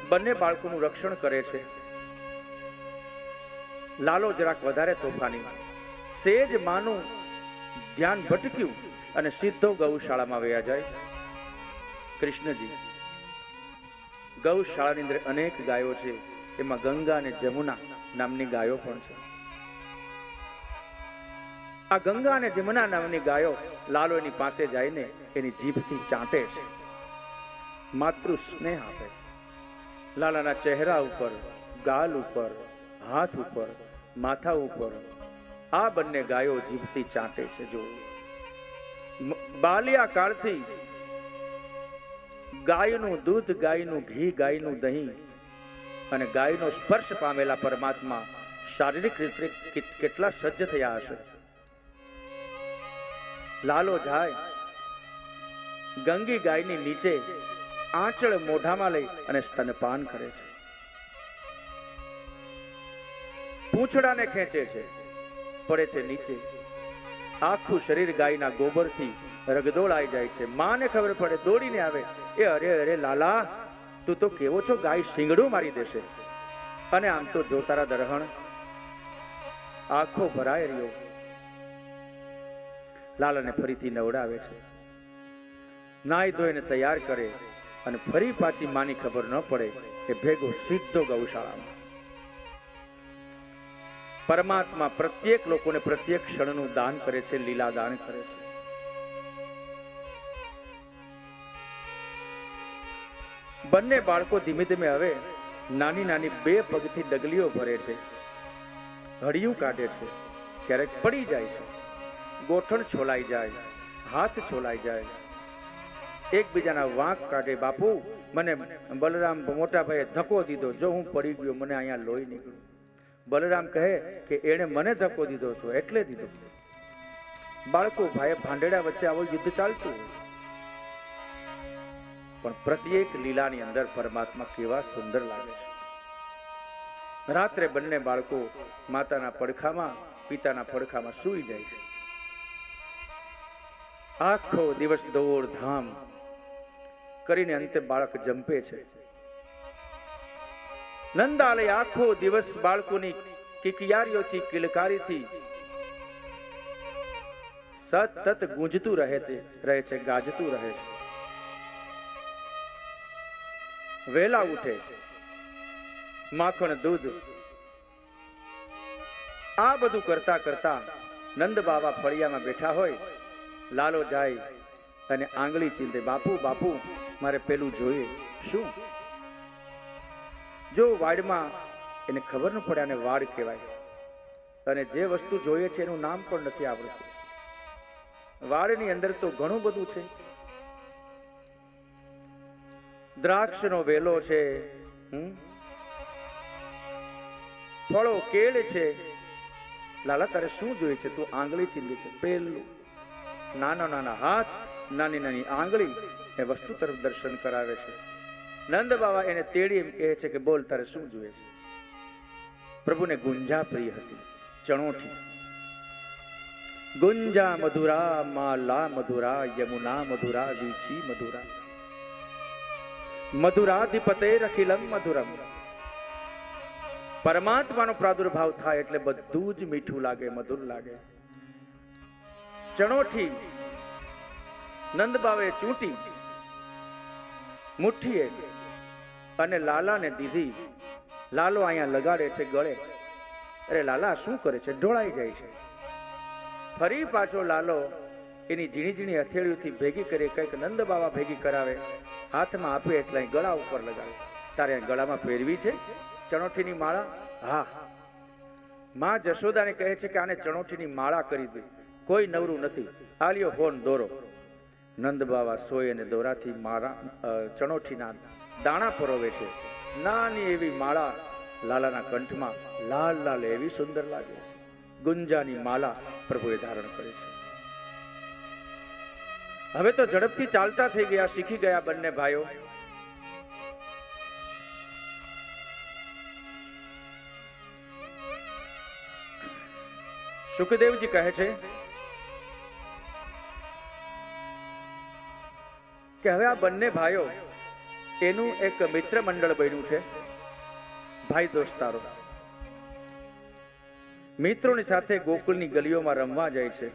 બંને બાળકોનું રક્ષણ કરે છે. લાલો જરાક વધારે તોફાની, સેજ માનું ધ્યાન ભટક્યું અને સીધો ગૌશાળામાં વયા જાય. કૃષ્ણજી, ગૌશાળાની અંદર અનેક ગાયો છે, એમાં ગંગા અને જમુના નામની ગાયો પણ છે. આ ગંગા અને જમુના નામની ગાયો લાલો એની પાસે જઈને એની જીભથી ચાટે છે, માતૃ સ્નેહ આપે છે. લાલાના ચહેરા ઉપર, ગાલ ઉપર, હાથ ઉપર, માથા ઉપર આ બંને ગાયો જીભથી ચાટે છે. જો બાલ્યા કાળથી ગાયનું દૂધ, ગાયનું ઘી, ગાયનું દહીં અને ગાયનો સ્પર્શ પામેલા પરમાત્મા શારીરિક રીતે કેટલા સજ્જ થયા હશે. લાલો જાય ગંગી ગાયની નીચે આંચળ મોઢામાં લઈ અને સ્તનપાન કરે છે. પૂંછડાને ખેંચે છે, પડે છે નીચે. આખું શરીર ગાયના ગોબરથી રગદોળાઈ જાય છે. માને ખબર પડે, દોડીને આવે, એ અરે અરે લાલા, તું તો કેવો છો, ગાય શિંગડું મારી દેશે. અને આમ તો જો તારા દરહણ, આખો ભરાય રહ્યો. લાલાને ફરીથી નવડાવે છે, નાઈ ધોઈને તૈયાર કરે અને ફરી પાછી માની ખબર ન પડે એ ભેગો સીધો ગૌશાળામાં. પરમાત્મા પ્રત્યેક લોકોને પ્રત્યેક ક્ષણનું દાન કરે છે, લીલા દાન કરે છે. બંને બાળકો ધીમે ધીમે હવે નાની નાની 2 પગથી ડગલીઓ ભરે છે, હળિયું કાઢે છે, ક્યારેક પડી જાય છે, ગોઠણ છોલાઈ જાય, હાથ છોલાઈ જાય, એકબીજાના વાંક કાઢે. બાપુ, મને બલરામ મોટા ભાઈએ ધક્કો દીધો, જો હું પડી ગયો, મને અહીંયા લોહી નીકળ્યું. બલરામ કહે કે એણે મને ધક્કો દીધો હતો એટલે દીધો. બાળકો ભાઈ ભાંડેડા વચ્ચે આવો યુદ્ધ ચાલતું હોય, પણ પ્રત્યેક લીલાની અંદર પરમાત્મા કેવા સુંદર લાગે છે. રાત્રે બંને બાળકો માતાના પડખામાં, પિતાના પડખામાં સૂઈ જાય છે. આખો દિવસ દોડ ધામ કરીને અંતે બાળક જંપે છે. નંદાલય આખો દિવસ બાળકોની કિકિયારીઓથી, કિલકારીથી સતત ગુંજતું રહે છે, ગાજતું રહે છે. વહેલા ઉઠે, માખણ, દૂધ, આ બધું કરતા કરતા નંદ બાવા ફળિયામાં બેઠા હોય. લાલો જાય અને આંગળી ચીંધે, બાપુ બાપુ, મારે પેલું જોઈએ. શું? જો વાડમાં એને ખબર ન પડે અને વાડ કહેવાય, અને જે વસ્તુ જોઈએ છે એનું નામ પણ નથી આવડતું. વાડની અંદર તો ઘણું બધું છે. દ્રાક્ષનો વેલો છે, ફળો, કેળ છે. લાલા, તારે શું જોઈએ છે? તું આંગળી ચીંધી છે. પેલું નાના નાના હાથ, નાની નાની આંગળી એ વસ્તુ તરફ દર્શન કરાવે છે. નંદ બાવા એને તેડી એમ કહે છે કે બોલ, તારે શું જોઈએ છે? પ્રભુને ગુંજા પ્રિય હતી, ચણોઠી. ગુંજા મધુરા, માલા મધુરા, યમુના મધુરા, વીચી મધુરા, મધુરાધિપતે રખિલમ મધુરમ. પરમાત્માનો પ્રાદુર્ભાવ થાય એટલે બધું જ મીઠું લાગે, મધુર લાગે. ચણોઠી નંદબાવે ચૂંટી મુઠ્ઠીએ અને લાલાને દીધી. લાલો અહીંયા લગાડે છે ગળે. અરે લાલા શું કરે છે? ઢોળાઈ જાય છે. ફરી પાછો લાલો એની ઝીણી ઝીણી હથેળીઓથી ભેગી કરી કંઈક નંદ બાવા ભેગી કરાવે, હાથમાં આપે એટલે ગળા ઉપર લગાવે. તારે ગળામાં પહેરવી છે ચણોઠીની માળા? હા. માં જશોદાને કહે છે કે આને ચણોઠીની માળા કરી દે. કોઈ નવરું નથી. આલ્યો ફોન દોરો. નંદ બાવા સોય અને દોરાથી માળા ચણોઠીના દાણા પરોવે છે. નાની એવી માળા લાલાના કંઠમાં લાલ લાલ એવી સુંદર લાગે છે. ગુંજાની માલા પ્રભુએ ધારણ કરે છે. હવે તો ઝડપથી ચાલતા થઈ ગયા, શીખી ગયા બંને ભાઈઓ. સુખદેવજી કહે છે કે હવે આ બંને ભાઈઓ એનું એક મિત્ર મંડળ બન્યું છે. ભાઈ દોસ્તારો મિત્રોની સાથે ગોકુળની ગલીઓમાં રમવા જાય છે.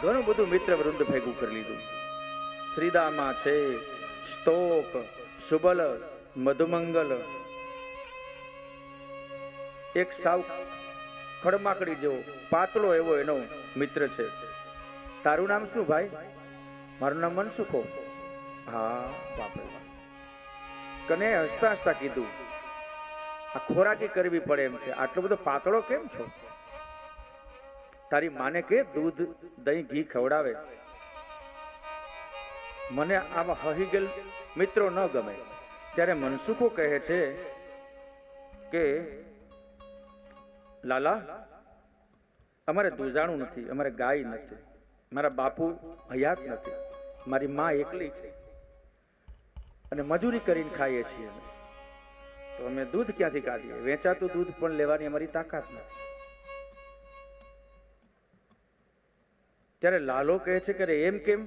ઘણું બધું મિત્ર વૃંદ ભેગું કરી લીધું. શ્રીદામા છે, સ્તોક, સુબલ, મધુમંગલ, એક સાવ ખડમાકડી જેવો પાતળો એવો એનો મિત્ર છે. તારું નામ શું ભાઈ? મારું નામ મનસુખો. હા બાપરે. કને હસતા હસતા કીધું આ ખોરાકી કરવી પડે એમ છે. આટલો બધો પાતળો કેમ છો? તારી માને કે દૂધ દહીં ઘી ખવડાવે. મને આવા હહી ગયેલ મિત્રો ન ગમે. ત્યારે મનસુખો કહે છે કે લાલા અમારે દૂધાણું નથી, અમારે ગાય નથી, મારા બાપુ હયાત નથી, મારી માં એકલી છે અને મજૂરી કરીને ખાઈએ છીએ. તો અમે દૂધ ક્યાંથી કાઢીએ? વેચાતું દૂધ પણ લેવાની અમારી તાકાત નથી. ત્યારે લાલો કહે છે કે એમ કેમ?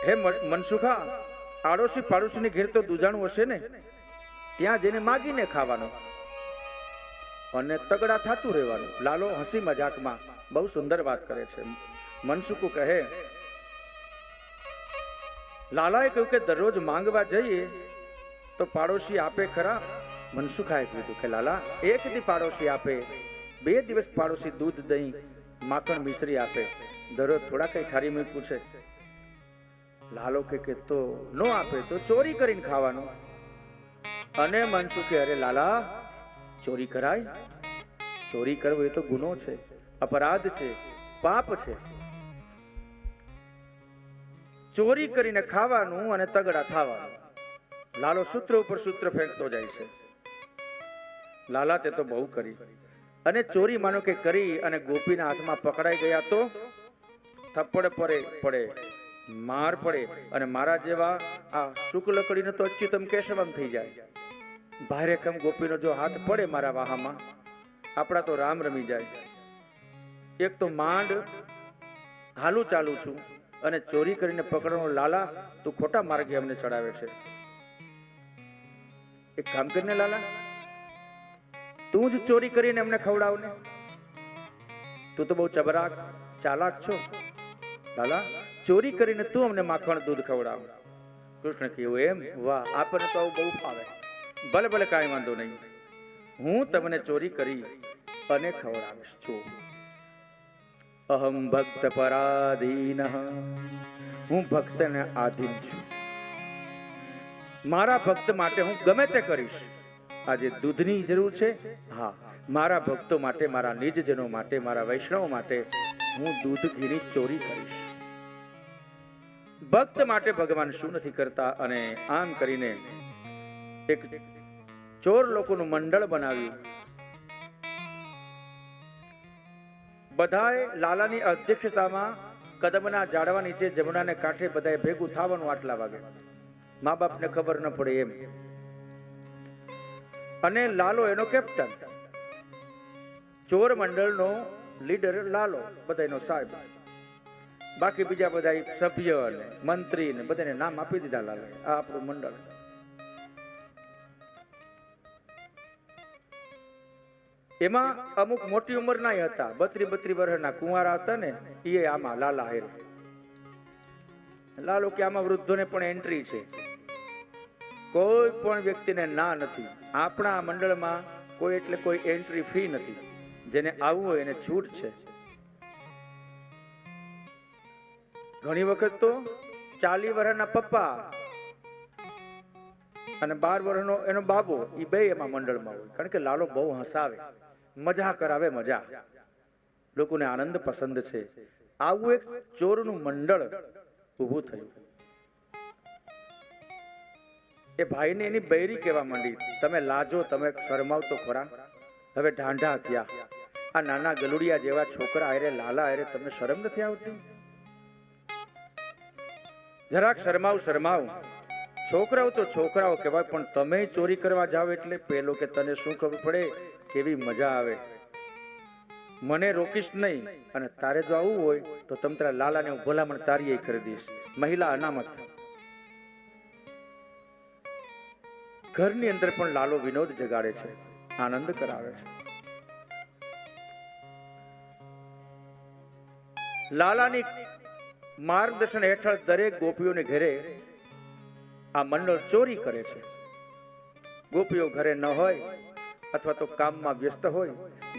હે મનસુખા, આડોશી પાડોશીની ઘેર તો દૂધાણું હશે ને, ત્યાં જઈને માગીને ખાવાનું અને તગડા થતું રહેવાનું. લાલો હસી મજાકમાં બહુ સુંદર વાત કરે છે. મનસુખુ કહે, લાલાએ કહ્યું કે દરરોજ માંગવા જઈએ તો પાડોશી આપે ખરા? મનસુખાએ કીધું કે લાલા એક દી પાડોશી આપે, 2 દિવસ પાડોશી દૂધ દહીં માખણ મિશ્રી આપે, દરરોજ થોડા કઈ થાળી મૂકવું છે. લાલો કે તો નો આપે તો ચોરી કરીને ખાવાનું. અને મનસુખે અરે લાલા ચોરી કરાય? ચોરી કરવું એ તો ગુનો છે, અપરાધ છે, પાપ છે. ચોરી કરીને ખાવાનું અને તગડા થવાનું. લાલો સૂત્ર ઉપર સૂત્ર ફેંકતો જાય છે. લાલા તે તો બહુ કરી અને ચોરી માનો કે કરી અને ગોપીના હાથમાં પકડાઈ ગયા તો થપ્પડ પડે, માર પડે અને મારા જેવા આ શુક્લકડીનો તો અચ્યુતમ કેશવમ થઈ જાય. ભારેખમ ગોપીનો જો હાથ પડે મારા વાહામાં, આપણા તો રામ રમી જાય. એક તો માંડ હાલું ચાલુ છું અને ચોરી કરીને પકડવાનો. લાલા તું ખોટા માર્ગે અમને ચડાવે છે. એક કામ કરીને લાલા, તું જ ચોરી કરીને અમને ખવડાવ ને. તું તો બહુ ચબરાક ચાલાક છો. લાલા ચોરી કરીને તું અમને માખણ દૂધ ખવડાવ. કૃષ્ણ કહ્યું એમ? વાહ, આપણને તો આવું બહુ ફાવે. ભલે ભલે કાંઈ વાંધો નહીં, હું તમને ચોરી કરી અને ખવડાવીશ. છું અહમ ભક્ત પરાધીન, હું ભક્તને આધીન છું. મારા ભક્ત માટે હું ગમે તે કરીશ. આજે દૂધની જરૂર છે, હા, મારા ભક્તો માટે, મારા નિજજનો માટે, મારા વૈષ્ણવ માટે હું દૂધ ઘીની ચોરી કરીશ. ભક્ત માટે ભગવાન શું નથી કરતા. અને આમ કરીને એક ચોર લોકોનું મંડળ બનાવ્યું. બધાએ લાલાની અધ્યક્ષતામાં કદમના ઝાડવા નીચે જમણાને કાંઠે બધાએ ભેગું થવાનું. આટલા વાગે મા બાપને ખબર ન પડે એમ. અને લાલો એનો કેપ્ટન, ચોર મંડળનો લીડર લાલો, બધાનો સાહેબ. બાકી બીજા બધા સભ્ય અને મંત્રી ને બધાને નામ આપી દીધા લાલે. આ આપણું મંડળ. એમાં અમુક મોટી ઉંમરના હતા, 32 વર્ષના કુંવારા હતા ને, એ આમાં લાલા હારે. લાલો કે આમાં વૃદ્ધોને પણ એન્ટ્રી છે, કોઈ પણ વ્યક્તિને ના નથી. આપણા મંડળમાં કોઈ એટલે કોઈ એન્ટ્રી ફી નથી, જેને આવવું હોય એને છૂટ છે. ઘણી વખત તો 40 વર્ષના પપ્પા અને 12 વર્ષનો એનો બાબો, એ બે એમાં મંડળમાં હોય. કારણ કે લાલો બહુ હસાવે, મજા કરાવે, મજા. લોકોને આનંદ પસંદ છે. આવું એક ચોરનું મંડળ ઊભું થયું. એ ભાઈને એની બૈરી કહેવા માંડી, તમે લાજો, તમે શરમાવ તો ખરા, હવે ઢાંઢા થયા. આ નાના ગલુડિયા જેવા છોકરા હારે, લાલા હારે તમને શરમ નથી આવતી? જરાક શરમાવ, શરમાવ. છોકરાઓ તો છોકરાઓ કહેવાય, પણ તમે ચોરી કરવા જાઓ એટલે પેલો કે તને શું ખબર પડે કેવી મજા આવે. મને રોકીશ નહીં, અને તારે જો આવવું હોય તો તમ તારા લાલાને હું ભલામણ તારી કરી દઈશ. મહિલા અનામત. ઘરની અંદર પણ લાલો વિનોદ જગાડે છે, આનંદ કરાવે છે. લાલાની માર્ગદર્શન હેઠળ દરેક ગોપીઓને ઘરે આ મંડળ ચોરી કરે છે. ગોપીઓ ઘરે ન હોય અથવા તો કામમાં વ્યસ્ત હોય,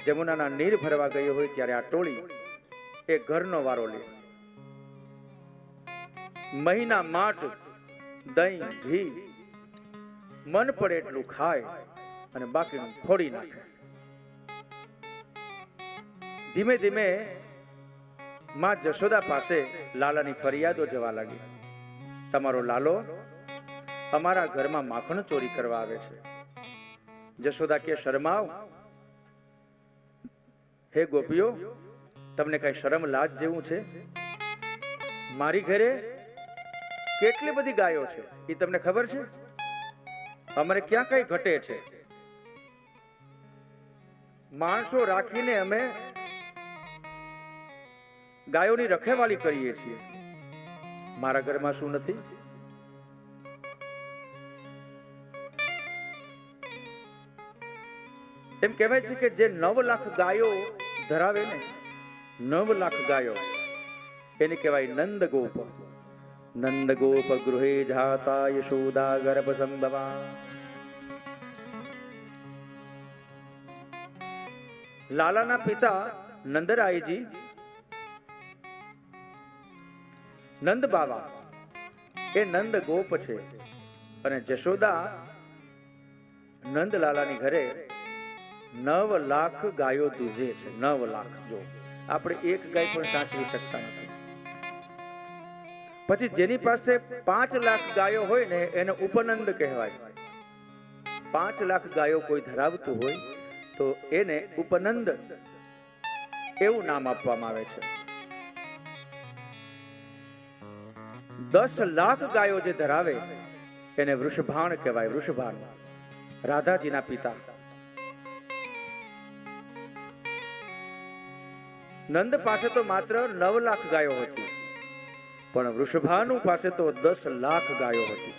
જમુનાના નીર ભરવા ગયો હોય, ત્યારે આ ટોળી એ ઘરનો વારો લે. મહિના માટ, દહીં, ઘી મન પડે એટલું ખાય અને બાકીનું ફોડી નાખે. ધીમે ધીમે માં જશોદા પાસે લાલાની ફરિયાદો જવા લાગી. તમારો લાલો અમારા ઘરમાં માખણ ચોરી કરવા આવે છે. જશોદા કે શરમાવ. હે ગોપીઓ, તમને કઈ શરમ લાજ જેવું છે? મારી ઘરે કેટલી બધી ગાયો છે એ તમને ખબર છે? અમારે ક્યાં કઈ ઘટે છે? માણસો રાખીને અમે ગાયોની રખેવાળી કરીએ છીએ. મારા ઘરમાં શું નથી? એમ કહેવાય છે કે જે 9 લાખ ગાયો ધરાવે ને, 9 લાખ ગાયો, એને કહેવાય નંદ ગોપ. નંદ ગોપ ગૃહે જાતા યશોદા ગર્ભ સંભવા. લાલાના પિતા નંદરાયજી, નંદ બાવા, એ નંદ ગોપ છે. અને જશોદા નંદલાલાની ઘરે 9 લાખ ગાયો દૂધે છે. 9 લાખ. જો આપણે એક ગાય પણ સાચવી શકતા નથી. પછી જેની પાસે 5 લાખ ગાયો હોય ને, એને ઉપનંદ કહેવાય. 5 લાખ ગાયો કોઈ ધરાવતું હોય તો એને ઉપનંદ એવું નામ આપવામાં આવે છે. 10 લાખ ગાયો જે ધરાવે એને વૃષભાણ કહેવાય. વૃષભાણ રાધાજીના પિતા. નંદ પાસે તો માત્ર 9 લાખ ગાયો હતી, પણ વૃષભાનુ પાસે તો 10 લાખ ગાયો હતી.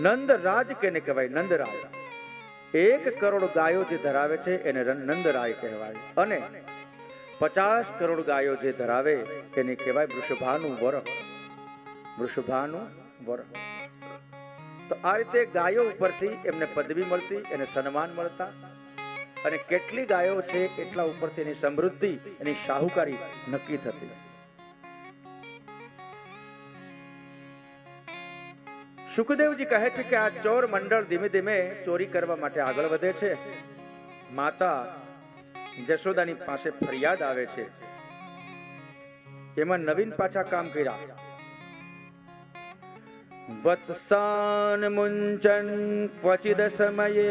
નંદરાજ કેને કહેવાય? નંદરાજ. 1 કરોડ ગાયો જે ધરાવે છે એને નંદરાય કહેવાય. અને 50 કરોડ ગાયો જે ધરાવે એને કહેવાય વૃષભાનુ વર. વૃષભાનુ વર. તો આ રીતે ગાયો ઉપરથી એમને પદવી મળતી, એને સન્માન મળતા. અને કેટલી ગાયો છે એટલા ઉપરથી એની સમૃદ્ધિ, એની શાહુકારી નક્કી થતી. સુખદેવજી કહે છે કે આ ચોર મંડળ ધીમે ધીમે ચોરી કરવા માટે આગળ વધે છે. માતા જશોદાની પાસે ફરિયાદ આવે છે. એમાં નવીન પાછા કામ કર્યા. વત્સાન મુંચન ક્વચિદ સમયે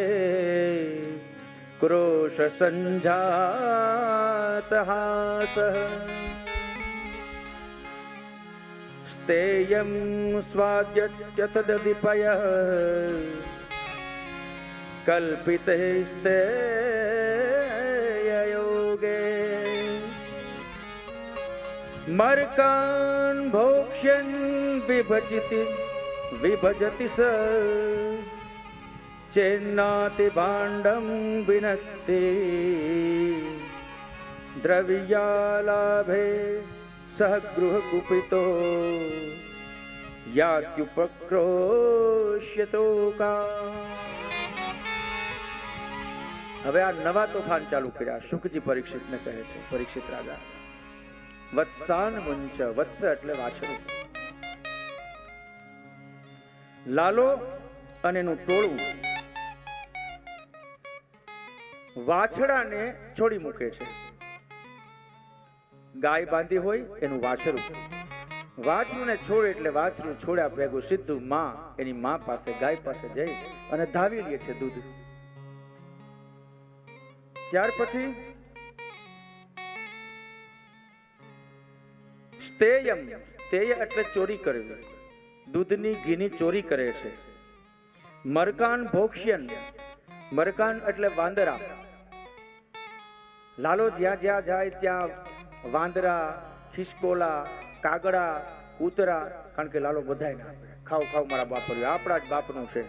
ક્રોશ સંજાત હાસ સ્તેયં સ્વાદ્યત્યતદિપય કલ્પિતે સ્તેયયોગે મર્કાન ભોક્ષ્યન વિભજતિ સ ચેન્નાતિ ભાંડમ વિનક્તિ દ્રવ્યાલાભે સહગૃહ કુપિતો યાત્યુપક્રોશ્યતો કા. હવે આ નવા તોફાન ચાલુ કર્યા. શુકજી પરીક્ષિતને કહે છે, પરીક્ષિત રાજા, વત્સાન મુંચ, વત્સ એટલે વાછરું. લાલો અને એનું ટોળું વાછડાને છોડી મૂકે છે. ગાય બાંધી હોય એનું વાછરું, વાછરુંને છોડે એટલે વાછરું છોડ્યા ભેગું સીધું માં એની માં પાસે, ગાય પાસે જઈ અને ધાવી લે છે દૂધ. ત્યાર પછી સ્તેયમ, સ્તેય એટલે ચોરી કરવી, દૂધની ઘીની ચોરી કરે છે. મરકાન ભોક્ષ્યન, મરકાન એટલે વાંદરા. લાલો જ્યાં જ્યાં જાય ત્યાં વાંદરા, ખિસકોલા, કાગડા, કૂતરા, કારણ કે લાલો બધાય ના આપે, ખાવ ખાવ મારા બાપર્યું, આપણા જ બાપનું છે.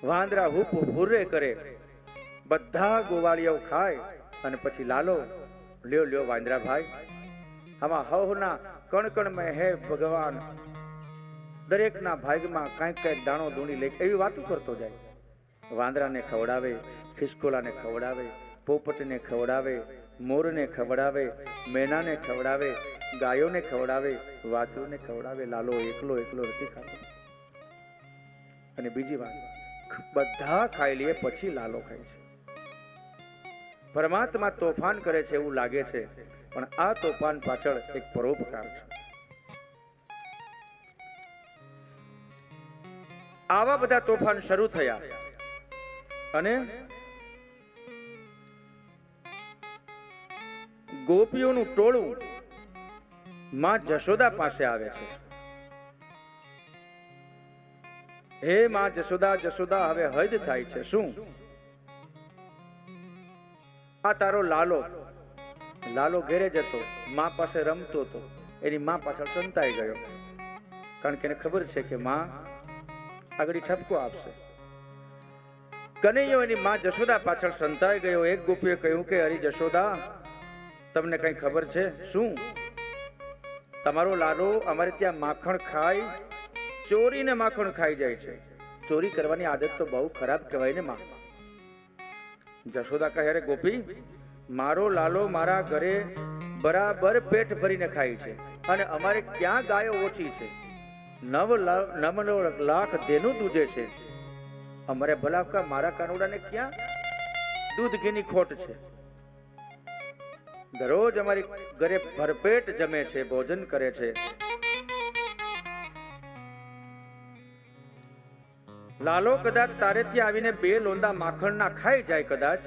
વાંદરા હુપ હુર્રે કરે, બધા ગોવાળિયાઓ ખાય અને પછી લાલો લ્યો લ્યો વાંદરા ભાઈ, આમાં હવના કણ કણ મેં હે ભગવાન, દરેકના ભાગમાં કાંઈક કાંઈક દાણો દૂણી લે, એવી વાતો કરતો જાય. વાંદરાને ખવડાવે, ખિસકોલાને ખવડાવે, પોપટને ખવડાવે, મોરને ખવડાવે, મેનાને ખવડાવે, ગાયોને ખવડાવે, વાછરુને ખવડાવે. લાલો એકલો એકલો નથી ખાતો. અને બીજી વાત, બધા ખાઈ લે પછી લાલો ખાય છે. પરમાત્મા તોફાન કરે છે એવું લાગે છે, પણ આ તોફાન પાછળ એક પરોપકાર છે. આવા બધા તોફાન શરૂ થયા અને ગોપીઓનું ટોળું માં જશોદા પાસે આવે છે. હે માં જશોદા, જશોદા હવે હદ થાય છે. શું? આ તારો લાલો, લાલો ઘેરે જતો, માં પાસે રમતો હતો, એની માં પાછળ સંતાઈ ગયો, કારણ કે એને ખબર છે કે માં આગળ ઠપકો આપશે. કનૈયો એની માં જશોદા પાછળ સંતાઈ ગયો. એક ગોપીએ કહ્યું કે અરે જશોદા, તમને કઈ ખબર છે? શું? તમારો લાલો અમારે ત્યાં માખણ ખાય, ચોરીને માખણ ખાઈ જાય છે. ચોરી કરવાની આદત તો બહુ ખરાબ કહેવાય ને માં. જશોદા કહે, અરે ગોપી, મારો લાલો મારા ઘરે બરાબર પેટ ભરીને ખાય છે અને અમારે ક્યાં ગાયો ઓછી છે? 9 લાખ દેનું દૂધે છે. અમારે ભલાકા મારા કાનુડાને ક્યાં દૂધ ઘીની ખોટ છે? દરરોજ અમારી ઘરે ભરપેટ જમે છે, ભોજન કરે છે. લાલો કદાચ તારે ત્યાં આવીને 2 લોંદા માખણના ખાઈ જાય કદાચ,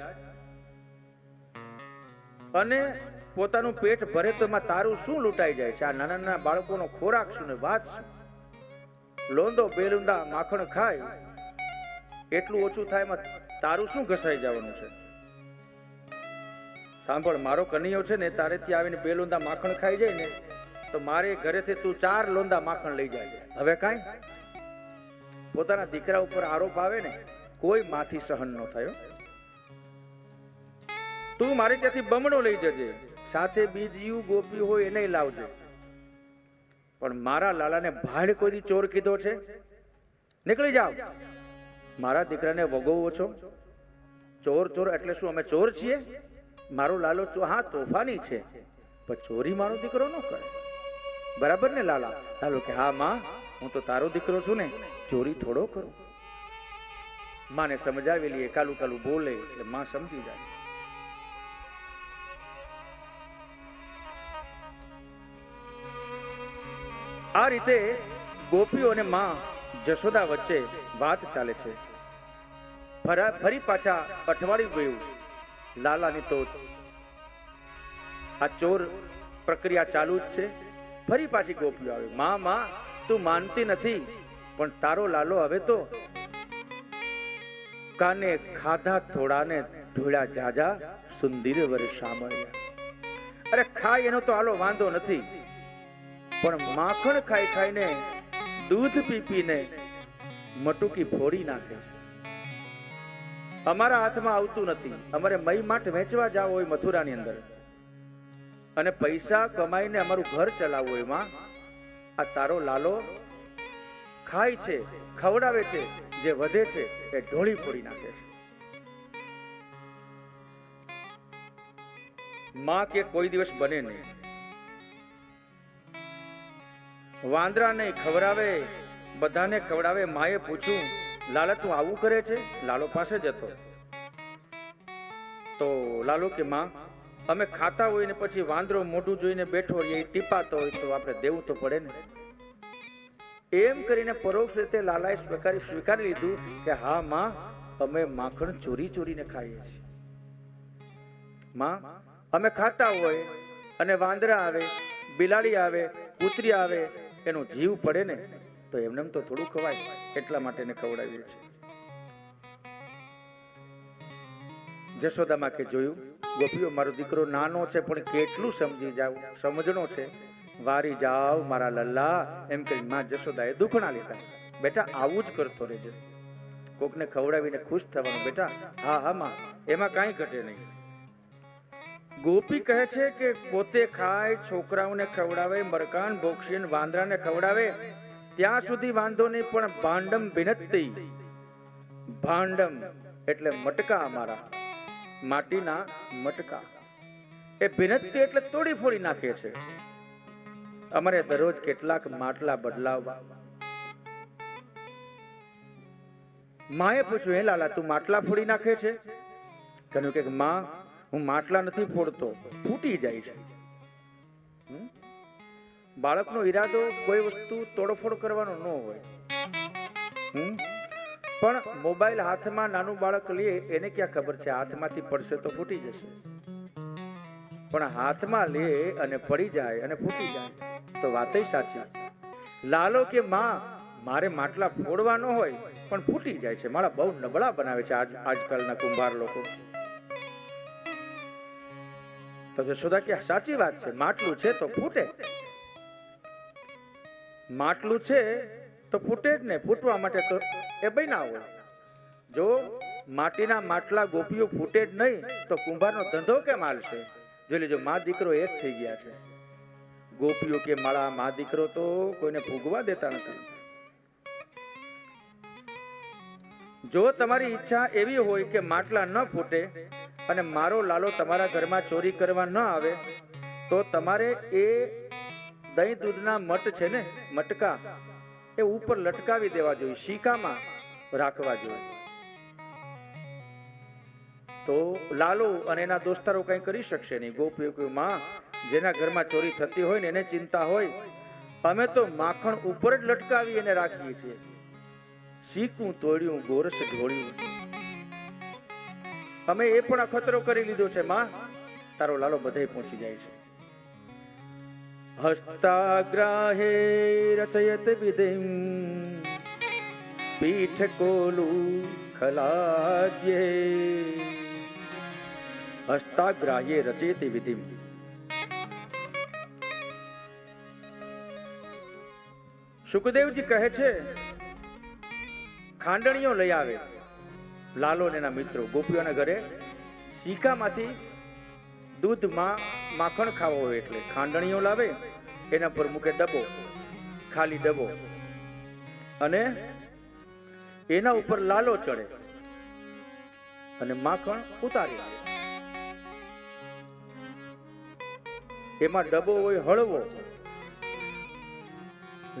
અને પોતાનું પેટ ભરે તો એમાં તારું શું લૂંટાઈ જાય છે? આ નાના નાના બાળકોનો ખોરાક શું ને વાત શું? લોંદો 2 લોંદા માખણ ખાય એટલું ઓછું થાય, એમાં તારું શું ઘસાઈ જવાનું છે? સાંભળ, મારો કનૈયો છે ને તારે ત્યાં આવીને 2 લોંદા માખણ ખાઈ જાય ને તો મારે ઘરેથી તું 4 લોંદા માખણ લઈ જાય. હવે કાંઈ પોતાના દીકરા ઉપર આરોપ આવે ને, કોઈ માથી સહન ન થયો. તું મારે ત્યાંથી બમણો લઈ જજે, સાથે બીજી ગોપી હોય એને લાવજે, પણ મારા લાલાને ભાડ કોઈ ચોર કીધો છે? નીકળી જાવ. મારા દીકરાને વગોવો છો? ચોર ચોર એટલે શું? અમે ચોર છીએ? મારો લાલો હા તોફાની છે, પણ ચોરી મારો દીકરો ન કરે. બરાબર ને લાલા? લાલો કે હા માં, હું તો તારો દીકરો છું ને, ચોરી થોડો કરું. માને સમજાવી લઈએ, કાલું કાલું બોલે એટલે માં સમજી જાય. આ રીતે ગોપીઓ અને માં જશોદા વચ્ચે વાત ચાલે છે. ફરી પાછા અઠવાડિયું ગયું. લાલાની તો આ ચોર પ્રક્રિયા ચાલુ જ છે. ફરી પાછી ગોપીઓ આવે. માં માં, તું માનતી નથી, પણ તારો લાલો હવે તો કાને ખાધા થોડાને ઢોળ્યા જાજા, સુંદર વર્ષામળ્યા. અરે ખાય એનો તો આલો વાંધો નથી, પણ માખણ ખાઈ ખાઈને, દૂધ પી પીને મટુકી ફોડી નાખે છે. અમારા હાથમાં આવતું નથી. અમારે મઈ માઠ વેચવા જાવ હોય મથુરાની અંદર અને પૈસા કમાઈને અમારું ઘર ચલાવવું હોય, માં આ તારો લાલો ખાય છે, ખવડાવે છે, જે વધે છે એ ઢોળી ફોડી નાખે છે. માં કે કોઈ દિવસ બને નહીં. વાંદરાને ખવડાવે, બધાને ખવડાવે. માએ પૂછ્યું, લાલા તું આવું કરે છે? લાલો પાસે જતો તો લાલો કે માં અમે ખાતા હોય ને પછી વાંદરો મોઢું જોઈને બેઠો હોય, એ ટીપાતો હોય તો આપણે દેવું તો પડે ને. એમ કરીને પરોક્ષ રીતે લાલાએ સ્વીકારી લીધું કે હા માં, અમે માખણ ચોરી ચોરીને ખાઈએ છીએ. માં અમે ખાતા હોય અને વાંદરા આવે, બિલાડી આવે, કૂતરી આવે, એનો જીવ પડે ને તો એમને તો થોડું ખવાય, એટલા માટે એને ખવડાવીએ છીએ. જશોદામાં કે જોયું, ગોપીઓ મારો દીકરો નાનો છે પણ કેટલું સમજી જાવ, સમજણો છે. વારી જાવ મારા લલ્લા એમ કરી માં જશોદાએ દુખણા લીધા. બેટા આવું જ કરતો રહેજે, કોકને ખવડાવીને ખુશ થવાનું બેટા. હા હા માં, એમાં કાંઈ ઘટે નહીં. ગોપી કહે છે કે પોતે ખાય, છોકરાઓને ખવડાવે, મરકાન ભોક્ષી વાંદરાને ખવડાવે ત્યાં સુધી વાંધો નહીં, પણ ભાંડમ ભિનત્તી, ભાંડમ એટલે મટકા, અમારા માટીના મટકા, એ ભિનત્તી એટલે તોડી ફોડી નાખે છે. અમારે દરરોજ કેટલાક માટલા બદલાવવા. માએ પૂછ્યું, હે લાલા તું માટલા ફોડી નાખે છે? કહ્યું કે માં હું માટલા નથી ફોડતો, ફૂટી જાય છે. બાળકનો ઈરાદો કોઈ વસ્તુ તોડફોડ કરવાનો ન હોય, પણ મોબાઈલ હાથમાં નાનું બાળક લે એને ક્યાં ખબર છે હાથમાંથી પડશે તો ફૂટી જશે. પણ હાથમાં લે અને પડી જાય અને ફૂટી જાય તો વાતય સાચી. લાલો કે માં મારે માટલા ફોડવા ન હોય પણ ફૂટી જાય છે, મારા બહુ નબળા બનાવે છે આજકાલના કુંભાર લોકો. તો જશોદા કે સાચી વાત છે, માટલું છે તો ફૂટે, માટલું છે તો ફૂટે જ ને, ફૂટવા માટે તો એ બન્યા હોય. જો માટીના માટલા ગોપીઓ ફૂટે જ નહીં તો કુંભારનો ધંધો કેમ હાલશે? જોઈ લેજો, મા દીકરો એક થઈ ગયા છે. ગોપીઓ કે મારા મા દીકરો તો કોઈને ભોગવા દેતા નથી. જો તમારી ઈચ્છા એવી હોય કે માટલા ન ફૂટે અને મારો લાલો તમારા ઘરમાં ચોરી કરવા ન આવે તો તમારે એ દહીં દૂધના મટ છે ને, મટકા, એ ઉપર લટકાવી દેવા જોઈએ, શીકામાં રાખવા જોઈએ. તો લાલો અને એના દોસ્તારો કઈ કરી શકશે નહીં. ગોપીઓ કે માં જેના ઘરમાં ચોરી થતી હોય ને એને ચિંતા હોય, અમે તો માખણ ઉપર જ લટકાવી એને રાખીએ છીએ. શીકું તોડ્યું, ગોરસ ઢોળ્યું, અમે એ પણ અખતરો કરી લીધો છે. માં તારો લાલો બધે પહોંચી જાય છે. હસ્તાગ્રાહે રચયત વિધિમ પીઠ કોલું ખલાદ્યે. હસ્તાગ્રાહ્યે રચયતિ વિધિમ. સુખદેવજી કહે છે ખાંડણીઓ લઈ આવે લાલો ને એના મિત્રો ગોપીઓના ઘરે. શીકામાંથી દૂધમાં માખણ ખાવો હોય એટલે ખાંડણીઓ લાવે, એના પર મૂકે ડબ્બો, ખાલી ડબ્બો, અને એના ઉપર લાલો ચડે અને માખણ ઉતારી આવે. એમાં ડબ્બો હોય હળવો.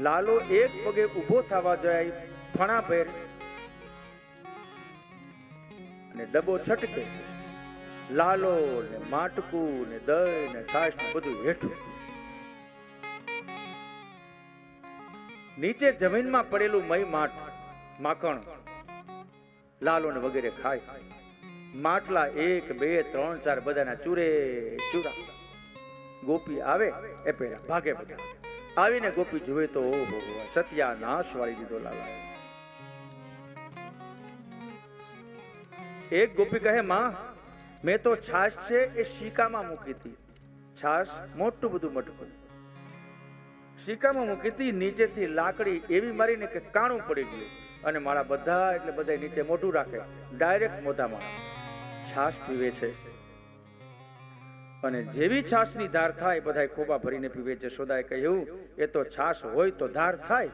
લાલો એક પગે ઊભો થવા જાય ફણા ભેર અને ડબ્બો છટકે. લાલો ને માટકું ને દહીં ને છાશ ને બધું હેઠું. નીચે જમીનમાં પડેલું મય માખણ લાલો ને વગેરે ખાય. માટલા 1 2 3 4 બધાના ચૂરે ચૂરા. ગોપી આવે એ પહેલા ભાગે બધા. આવીને ગોપી જોવે તો ઓહો સત્યાનાશ વાળી દીધો લાલા. એક ગોપી કહે માં મેં તો છાશ છે એ શીકામાં મૂકી હતી. છાશ મોટું બધું મટકું શીકામાં મૂકી હતી, નીચેથી લાકડી એવી મારીને કે કાણું પડી ગયું. અને માળા બધા એટલે બધા નીચે મોઢું રાખે, ડાયરેક્ટ મોઢામાં છાશ પીવે છે. અને જેવી છાશની ધાર થાય બધા ખોબા ભરીને પીવે. જશોદાએ કહ્યું, એ તો છાશ હોય તો ધાર થાય.